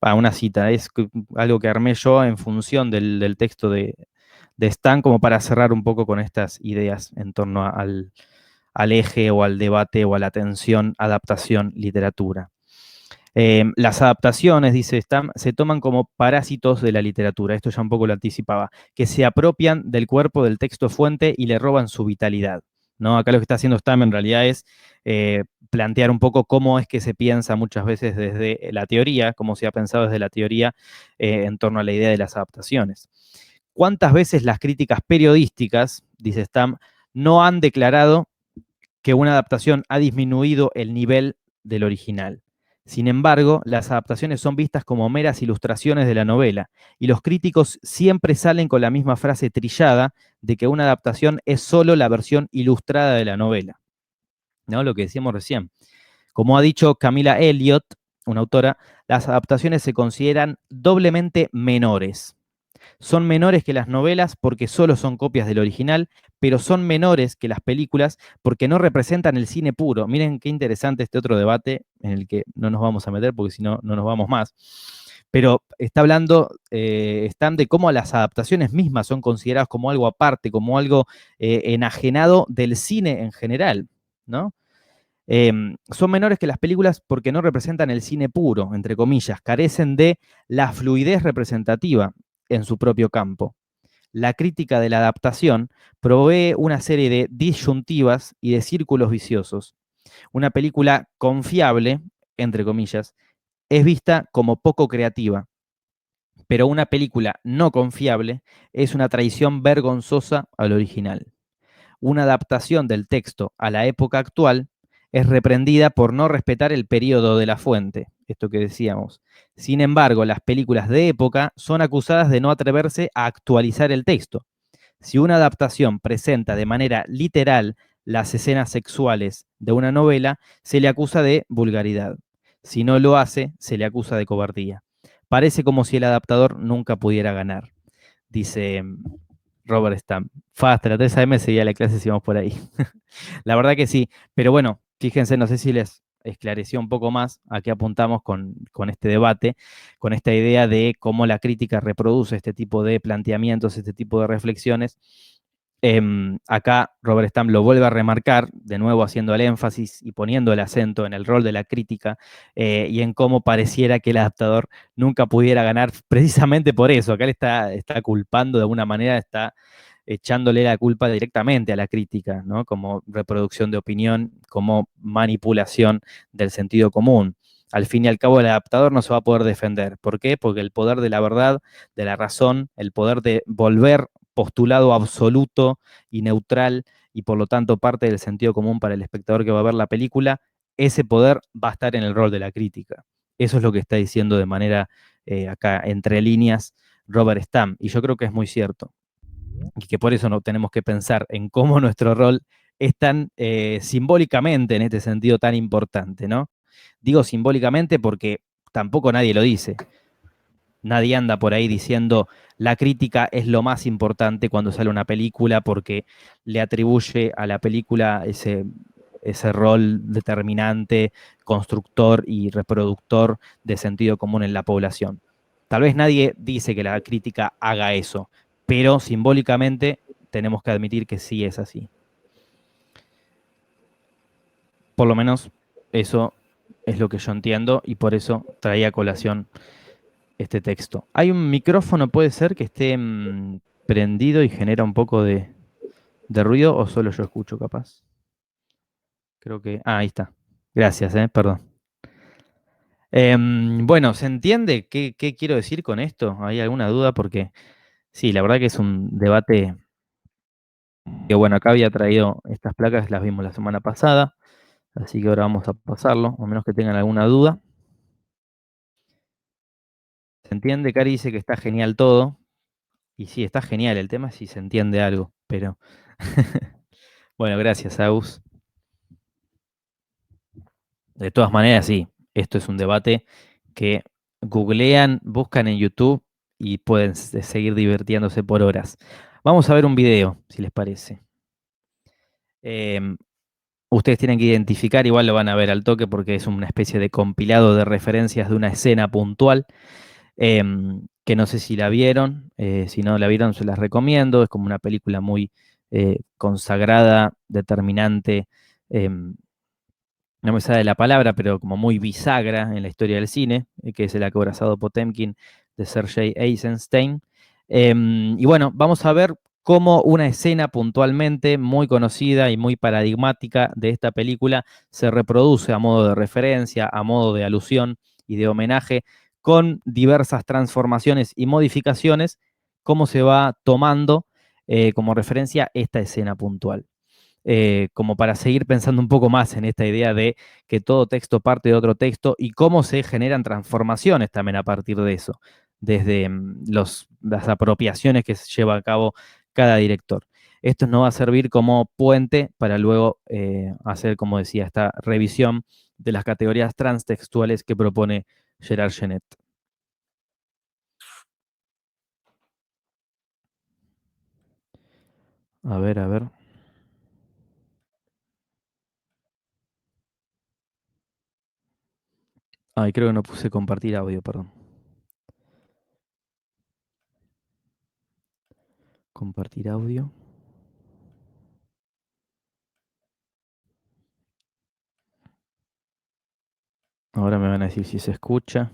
es algo que armé yo en función del texto de Stan, como para cerrar un poco con estas ideas en torno al eje o al debate o a la tensión, adaptación, literatura. Las adaptaciones, dice Stam, se toman como parásitos de la literatura, esto ya un poco lo anticipaba, que se apropian del cuerpo del texto fuente y le roban su vitalidad, ¿no? Acá lo que está haciendo Stam en realidad es plantear un poco cómo es que se piensa muchas veces desde la teoría, cómo se ha pensado desde la teoría en torno a la idea de las adaptaciones. ¿Cuántas veces las críticas periodísticas, dice Stam, no han declarado que una adaptación ha disminuido el nivel del original? Sin embargo, las adaptaciones son vistas como meras ilustraciones de la novela, y los críticos siempre salen con la misma frase trillada de que una adaptación es solo la versión ilustrada de la novela, ¿no? Lo que decíamos recién. Como ha dicho Camila Elliott, una autora, las adaptaciones se consideran doblemente menores. Son menores que las novelas porque solo son copias del original, pero son menores que las películas porque no representan el cine puro. Miren qué interesante este otro debate en el que no nos vamos a meter porque si no, no nos vamos más. Pero está hablando Stam de cómo las adaptaciones mismas son consideradas como algo aparte, como algo enajenado del cine en general, ¿no? Son menores que las películas porque no representan el cine puro, entre comillas, carecen de la fluidez representativa en su propio campo. La crítica de la adaptación provee una serie de disyuntivas y de círculos viciosos. Una película confiable, entre comillas, es vista como poco creativa, pero una película no confiable es una traición vergonzosa al original. Una adaptación del texto a la época actual es reprendida por no respetar el periodo de la fuente, esto que decíamos. Sin embargo, las películas de época son acusadas de no atreverse a actualizar el texto. Si una adaptación presenta de manera literal las escenas sexuales de una novela, se le acusa de vulgaridad. Si no lo hace, se le acusa de cobardía. Parece como si el adaptador nunca pudiera ganar, dice Robert Stamp. Hasta la 3 AM seguía la clase si vamos por ahí. La verdad que sí, pero bueno, fíjense, no sé si les esclareció un poco más a qué apuntamos con este debate, con esta idea de cómo la crítica reproduce este tipo de planteamientos, este tipo de reflexiones. Acá Robert Stamp lo vuelve a remarcar, de nuevo haciendo el énfasis y poniendo el acento en el rol de la crítica y en cómo pareciera que el adaptador nunca pudiera ganar precisamente por eso. Acá le está culpando de alguna manera, está echándole la culpa directamente a la crítica, ¿no? Como reproducción de opinión, como manipulación del sentido común. Al fin y al cabo, el adaptador no se va a poder defender. ¿Por qué? Porque el poder de la verdad, de la razón, el poder de volver postulado absoluto y neutral y por lo tanto parte del sentido común para el espectador que va a ver la película, ese poder va a estar en el rol de la crítica. Eso es lo que está diciendo de manera acá entre líneas Robert Stamp y yo creo que es muy cierto y que por eso no tenemos que pensar en cómo nuestro rol es tan simbólicamente en este sentido tan importante, ¿no? Digo simbólicamente porque tampoco nadie lo dice. Nadie anda por ahí diciendo la crítica es lo más importante cuando sale una película porque le atribuye a la película ese rol determinante, constructor y reproductor de sentido común en la población. Tal vez nadie dice que la crítica haga eso, pero simbólicamente tenemos que admitir que sí es así. Por lo menos eso es lo que yo entiendo y por eso traía a colación este texto. Hay un micrófono, puede ser que esté prendido y genera un poco de ruido o solo yo escucho capaz. Creo que... Ah, ahí está. Gracias, perdón. Bueno, ¿se entiende qué quiero decir con esto? ¿Hay alguna duda? Porque sí, la verdad que es un debate que, bueno, acá había traído estas placas, las vimos la semana pasada, así que ahora vamos a pasarlo, a menos que tengan alguna duda. ¿Se entiende? Cari dice que está genial todo, y sí, está genial, el tema es si se entiende algo, pero... Bueno, gracias, Agus. De todas maneras, sí, esto es un debate que googlean, buscan en YouTube y pueden seguir divirtiéndose por horas. Vamos a ver un video, si les parece. Em, Ustedes tienen que identificar, igual lo van a ver al toque porque es una especie de compilado de referencias de una escena puntual, que no sé si la vieron, si no la vieron se las recomiendo, es como una película muy consagrada, determinante, em, no me sale la palabra, pero como muy bisagra en la historia del cine, que es El acorazado Potemkin de Sergei Eisenstein. Y bueno, vamos a ver cómo una escena puntualmente muy conocida y muy paradigmática de esta película se reproduce a modo de referencia, a modo de alusión y de homenaje, con diversas transformaciones y modificaciones, cómo se va tomando como referencia esta escena puntual como para seguir pensando un poco más en esta idea de que todo texto parte de otro texto y cómo se generan transformaciones también a partir de eso, desde las apropiaciones que se lleva a cabo cada director. Esto nos va a servir como puente para luego hacer, como decía, esta revisión de las categorías transtextuales que propone Gerard Genet. A ver, a ver. Ay, creo que no puse compartir audio, perdón. Compartir audio. Ahora me van a decir si se escucha.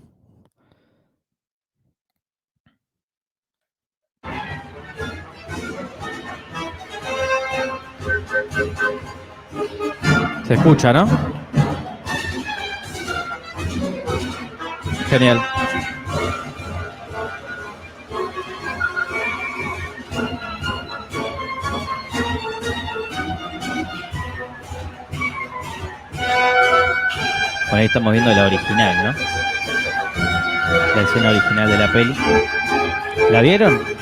Se escucha, ¿no? Genial. Bueno, ahí estamos viendo la original, ¿no? La escena original de la peli. ¿La vieron?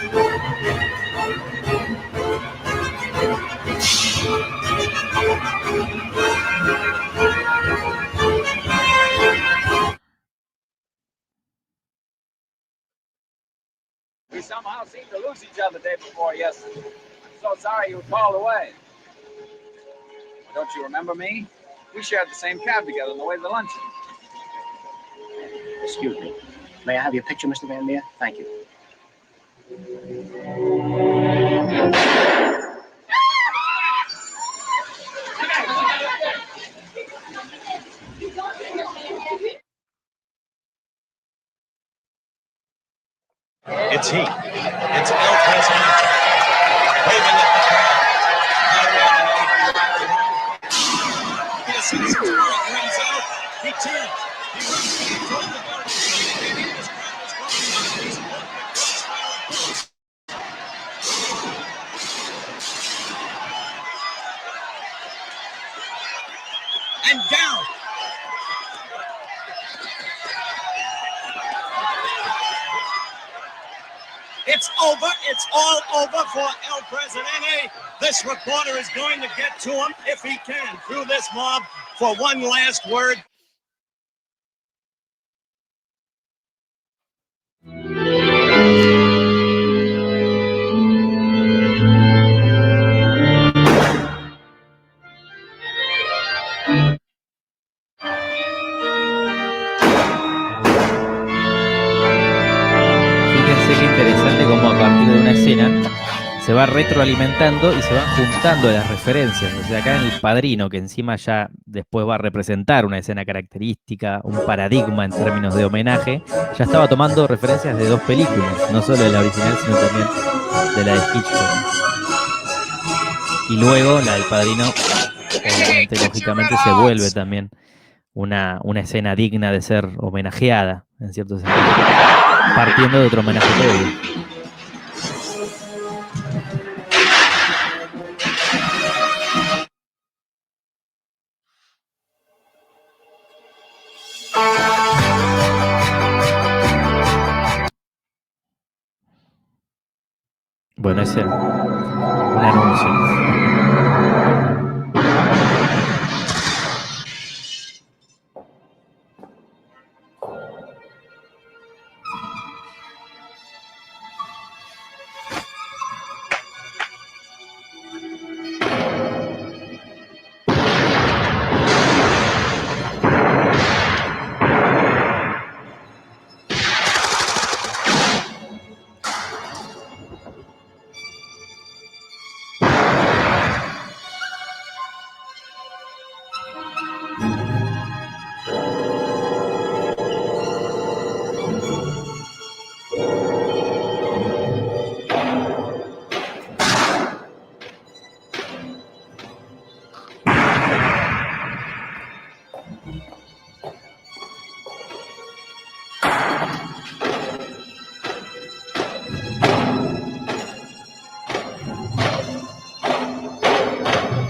We somehow seemed to lose each other the day before yesterday. I'm so sorry you were called away. Don't you remember me? We shared the same cab together on the way to the luncheon. Excuse me. May I have your picture, Mr. Van Meer? Thank you. It's he. It's El Presidente. Waving at the crowd. The citizen's spirit rings out. He turns. He runs toward the garden. Maybe this crowd is going. He's walking across our and down. It's over. It's all over for El Presidente. This reporter is going to get to him, if he can, through this mob for one last word. Fíjense qué interesante cómo a partir de una escena se va retroalimentando y se van juntando las referencias. O sea, acá en El Padrino, que encima ya después va a representar una escena característica, un paradigma en términos de homenaje, ya estaba tomando referencias de dos películas, no solo de la original, sino también de la de Hitchcock. Y luego la del Padrino, obviamente, lógicamente, se vuelve también una escena digna de ser homenajeada, en cierto sentido, partiendo de otro homenaje previo. Bueno, ese es un anuncio.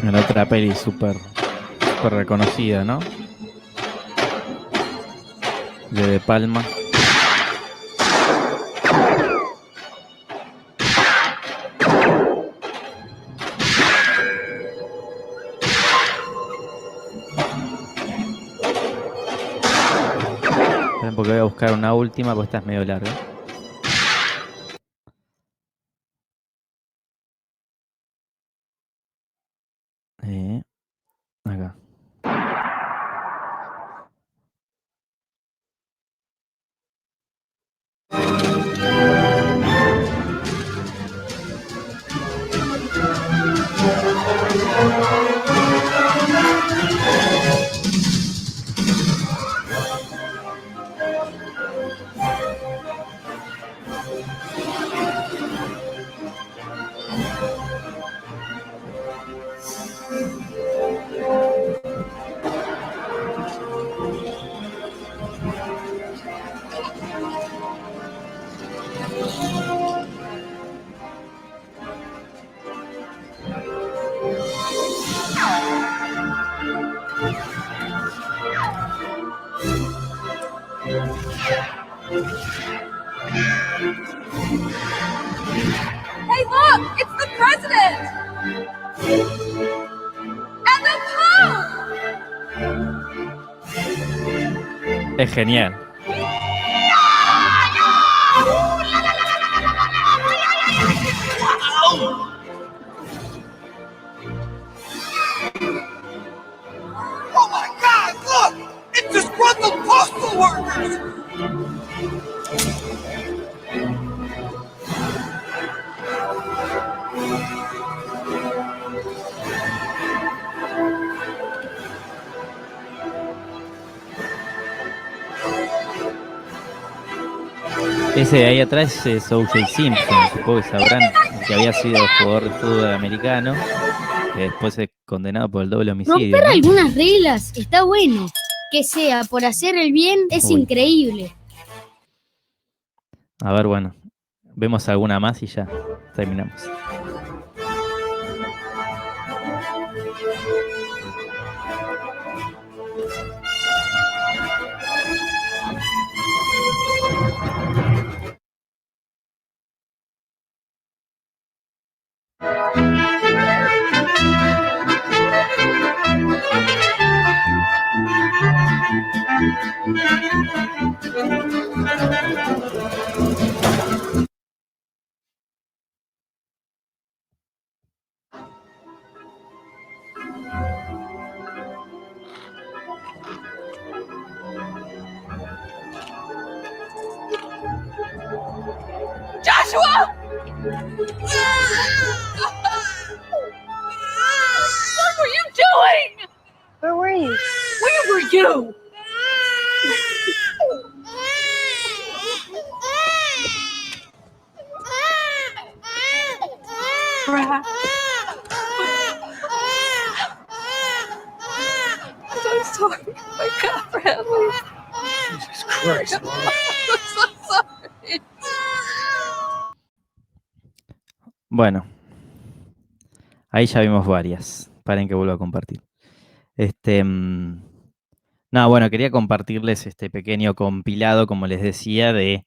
En otra peli súper reconocida, ¿no? De Palma. Esperen porque voy a buscar una última, porque esta es medio larga. Hey, look! It's the president! And the Pope! Es genial. Oh my God! Look! It's disgruntled postal workers! Ese de ahí atrás es O.J. Simpson, supongo que sabrán, que había sido jugador de fútbol americano, que después es condenado por el doble homicidio, Romper ¿no? algunas reglas está bueno. Que sea por hacer el bien es Uy. increíble. A ver, bueno, vemos alguna más y ya terminamos. Joshua! What were you doing? Where were you? Where were you? Brad. I'm so sorry. Wake up, Bradley. Jesus Christ, Mom. I'm so sorry. Bueno, ahí ya vimos varias. Paren que vuelva a compartir. No, bueno, quería compartirles este pequeño compilado, como les decía, de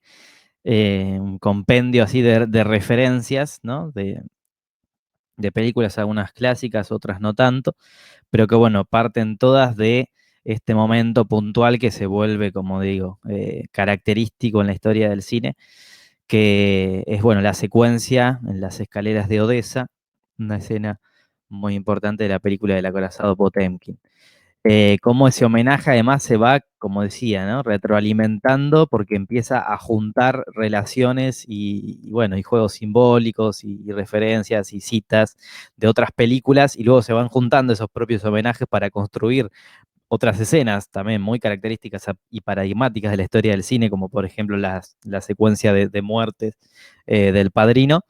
un compendio así de referencias, ¿no? De películas, algunas clásicas, otras no tanto, pero que bueno, parten todas de este momento puntual que se vuelve, como digo, característico en la historia del cine, que es, bueno, la secuencia en las escaleras de Odessa, una escena muy importante de la película del acorazado Potemkin. Cómo ese homenaje además se va, como decía, ¿no? Retroalimentando porque empieza a juntar relaciones y bueno, y juegos simbólicos y referencias y citas de otras películas y luego se van juntando esos propios homenajes para construir otras escenas también muy características y paradigmáticas de la historia del cine, como por ejemplo la secuencia de muertes del Padrino,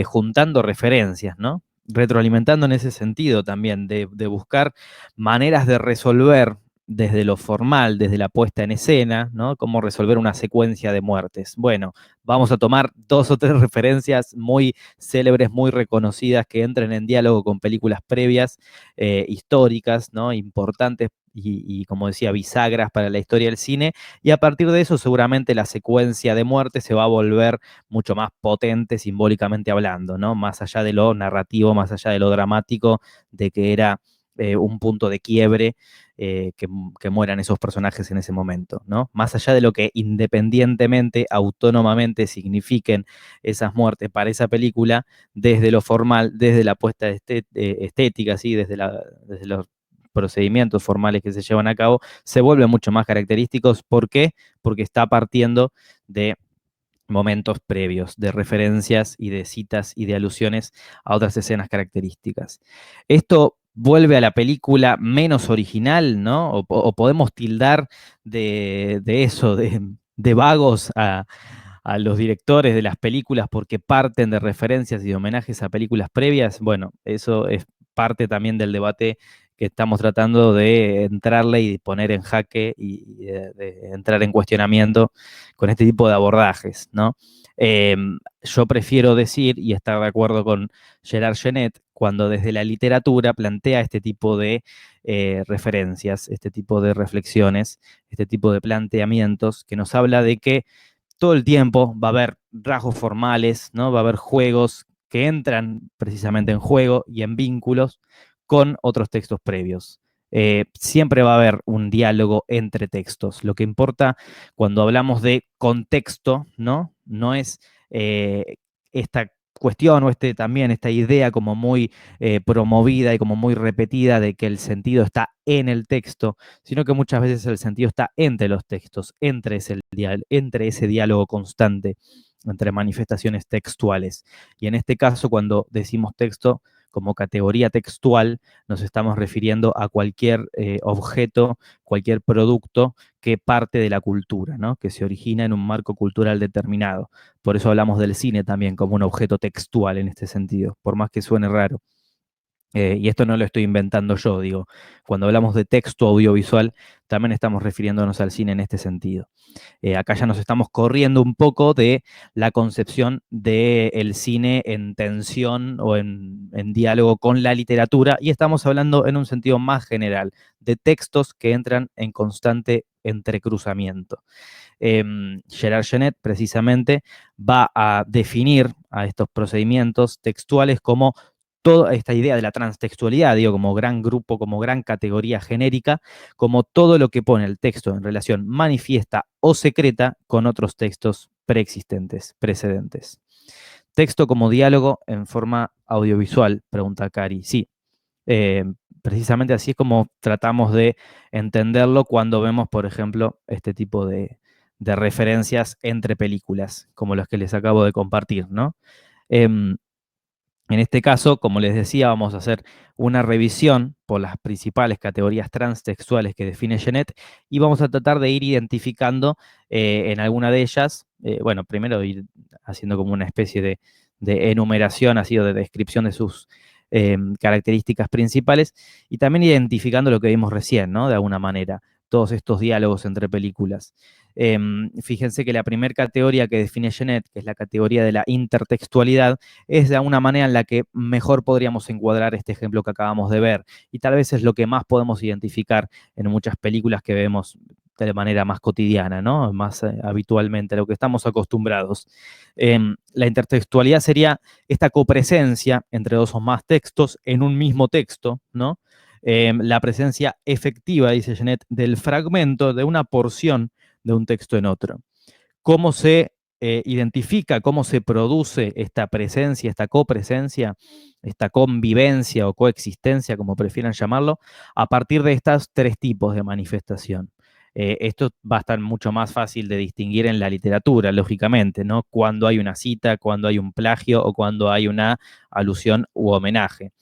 juntando referencias, ¿no? Retroalimentando en ese sentido también, de buscar maneras de resolver desde lo formal, desde la puesta en escena, ¿no? Cómo resolver una secuencia de muertes. Bueno, vamos a tomar 2 o 3 referencias muy célebres, muy reconocidas, que entren en diálogo con películas previas, históricas, ¿no? Importantes y, como decía, bisagras para la historia del cine, y a partir de eso seguramente la secuencia de muertes se va a volver mucho más potente simbólicamente hablando, ¿no? Más allá de lo narrativo, más allá de lo dramático, de que era un punto de quiebre que mueran esos personajes en ese momento, ¿no? Más allá de lo que independientemente, autónomamente signifiquen esas muertes para esa película, desde lo formal, desde la puesta estética, ¿sí? Desde los procedimientos formales que se llevan a cabo, se vuelven mucho más característicos. ¿Por qué? Porque está partiendo de momentos previos, de referencias y de citas y de alusiones a otras escenas características. Esto vuelve a la película menos original, ¿no? O podemos tildar de eso, de vagos a los directores de las películas porque parten de referencias y de homenajes a películas previas. Bueno, eso es parte también del debate que estamos tratando de entrarle y poner en jaque y de entrar en cuestionamiento con este tipo de abordajes, ¿no? Yo prefiero decir, y estar de acuerdo con Gerard Genet, cuando desde la literatura plantea este tipo de referencias, este tipo de reflexiones, este tipo de planteamientos, que nos habla de que todo el tiempo va a haber rasgos formales, ¿no? Va a haber juegos que entran precisamente en juego y en vínculos con otros textos previos. Siempre va a haber un diálogo entre textos. Lo que importa cuando hablamos de contexto, ¿no? No es esta cuestión o también esta idea como muy promovida y como muy repetida de que el sentido está en el texto, sino que muchas veces el sentido está entre los textos, entre ese diálogo constante, entre manifestaciones textuales. Y en este caso, cuando decimos texto como categoría textual, nos estamos refiriendo a cualquier objeto, cualquier producto que parte de la cultura, ¿no? Que se origina en un marco cultural determinado. Por eso hablamos del cine también como un objeto textual en este sentido, por más que suene raro. Y esto no lo estoy inventando yo, digo, cuando hablamos de texto audiovisual, también estamos refiriéndonos al cine en este sentido. Acá ya nos estamos corriendo un poco de la concepción del cine en tensión o en diálogo con la literatura, y estamos hablando en un sentido más general, de textos que entran en constante entrecruzamiento. Gerard Genet, precisamente, va a definir a estos procedimientos textuales como toda esta idea de la transtextualidad, digo, como gran grupo, como gran categoría genérica, como todo lo que pone el texto en relación manifiesta o secreta con otros textos preexistentes, precedentes. Texto como diálogo en forma audiovisual, pregunta Cari. Sí, precisamente así es como tratamos de entenderlo cuando vemos, por ejemplo, este tipo de referencias entre películas, como las que les acabo de compartir, ¿no? En este caso, como les decía, vamos a hacer una revisión por las principales categorías transtextuales que define Genet y vamos a tratar de ir identificando en alguna de ellas, bueno, primero ir haciendo como una especie de enumeración, así, o de descripción de sus características principales y también identificando lo que vimos recién, ¿no? De alguna manera, todos estos diálogos entre películas. Fíjense que la primera categoría que define Genet, que es la categoría de la intertextualidad, es de alguna manera en la que mejor podríamos encuadrar este ejemplo que acabamos de ver, y tal vez es lo que más podemos identificar en muchas películas que vemos de manera más cotidiana, ¿no? Más habitualmente, a lo que estamos acostumbrados. La intertextualidad sería esta copresencia entre dos o más textos en un mismo texto, ¿no? La presencia efectiva, dice Genet, del fragmento de una porción de un texto en otro. ¿Cómo se identifica, cómo se produce esta presencia, esta copresencia, esta convivencia o coexistencia, como prefieran llamarlo, a partir de estos tres tipos de manifestación? Esto va a estar mucho más fácil de distinguir en la literatura, lógicamente, ¿no? Cuando hay una cita, cuando hay un plagio o cuando hay una alusión u homenaje.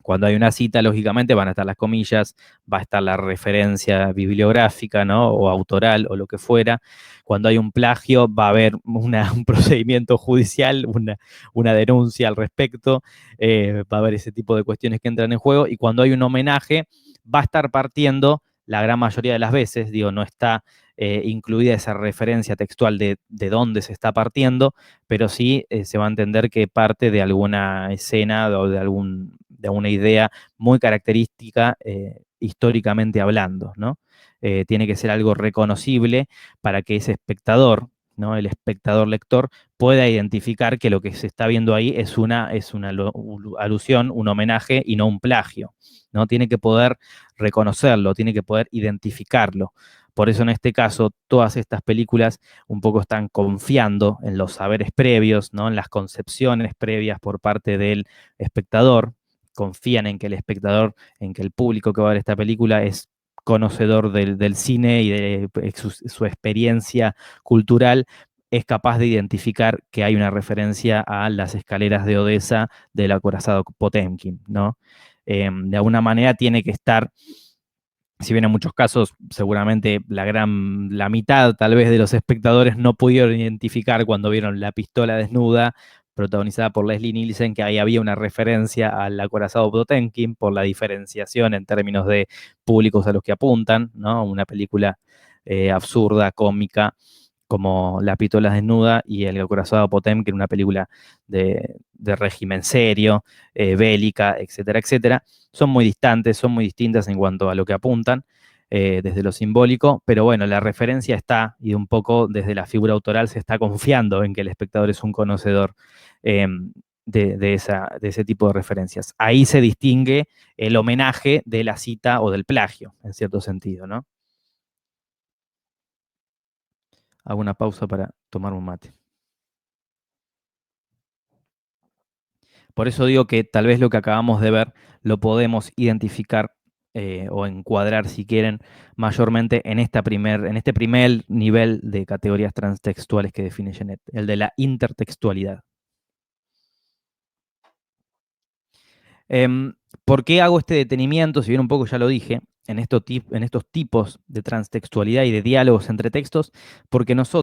Cuando hay una cita, lógicamente, van a estar las comillas, va a estar la referencia bibliográfica, ¿no? O autoral, o lo que fuera. Cuando hay un plagio, va a haber un procedimiento judicial, una denuncia al respecto, va a haber ese tipo de cuestiones que entran en juego. Y cuando hay un homenaje, va a estar partiendo, la gran mayoría de las veces, digo, no está incluida esa referencia textual de dónde se está partiendo, pero sí se va a entender que parte de alguna escena o de alguna idea muy característica históricamente hablando, ¿no? Tiene que ser algo reconocible para que ese espectador, ¿no? El espectador lector, pueda identificar que lo que se está viendo ahí es una alusión, un homenaje y no un plagio, ¿no? Tiene que poder reconocerlo, tiene que poder identificarlo. Por eso en este caso todas estas películas un poco están confiando en los saberes previos, ¿no? En las concepciones previas por parte del espectador. Confían en que el espectador, en que el público que va a ver esta película es conocedor del cine y de su experiencia cultural, es capaz de identificar que hay una referencia a las escaleras de Odessa del acorazado Potemkin, ¿no? De alguna manera tiene que estar, si bien en muchos casos seguramente la mitad tal vez de los espectadores no pudieron identificar cuando vieron La pistola desnuda, protagonizada por Leslie Nielsen, que ahí había una referencia al acorazado Potemkin por la diferenciación en términos de públicos a los que apuntan, ¿no? Una película absurda, cómica, como La pistola desnuda, y El acorazado Potemkin, una película de régimen serio, bélica, etcétera, etcétera. Son muy distantes, son muy distintas en cuanto a lo que apuntan. desde lo simbólico, pero bueno, la referencia está, y un poco desde la figura autoral se está confiando en que el espectador es un conocedor de ese tipo de referencias. Ahí se distingue el homenaje de la cita o del plagio, en cierto sentido, ¿no? Hago una pausa para tomar un mate. Por eso digo que tal vez lo que acabamos de ver lo podemos identificar o encuadrar, si quieren, mayormente en este primer nivel de categorías transtextuales que define Genet, el de la intertextualidad. ¿Por qué hago este detenimiento? Si bien un poco ya lo dije, en estos tipos de transtextualidad y de diálogos entre textos, porque nosotros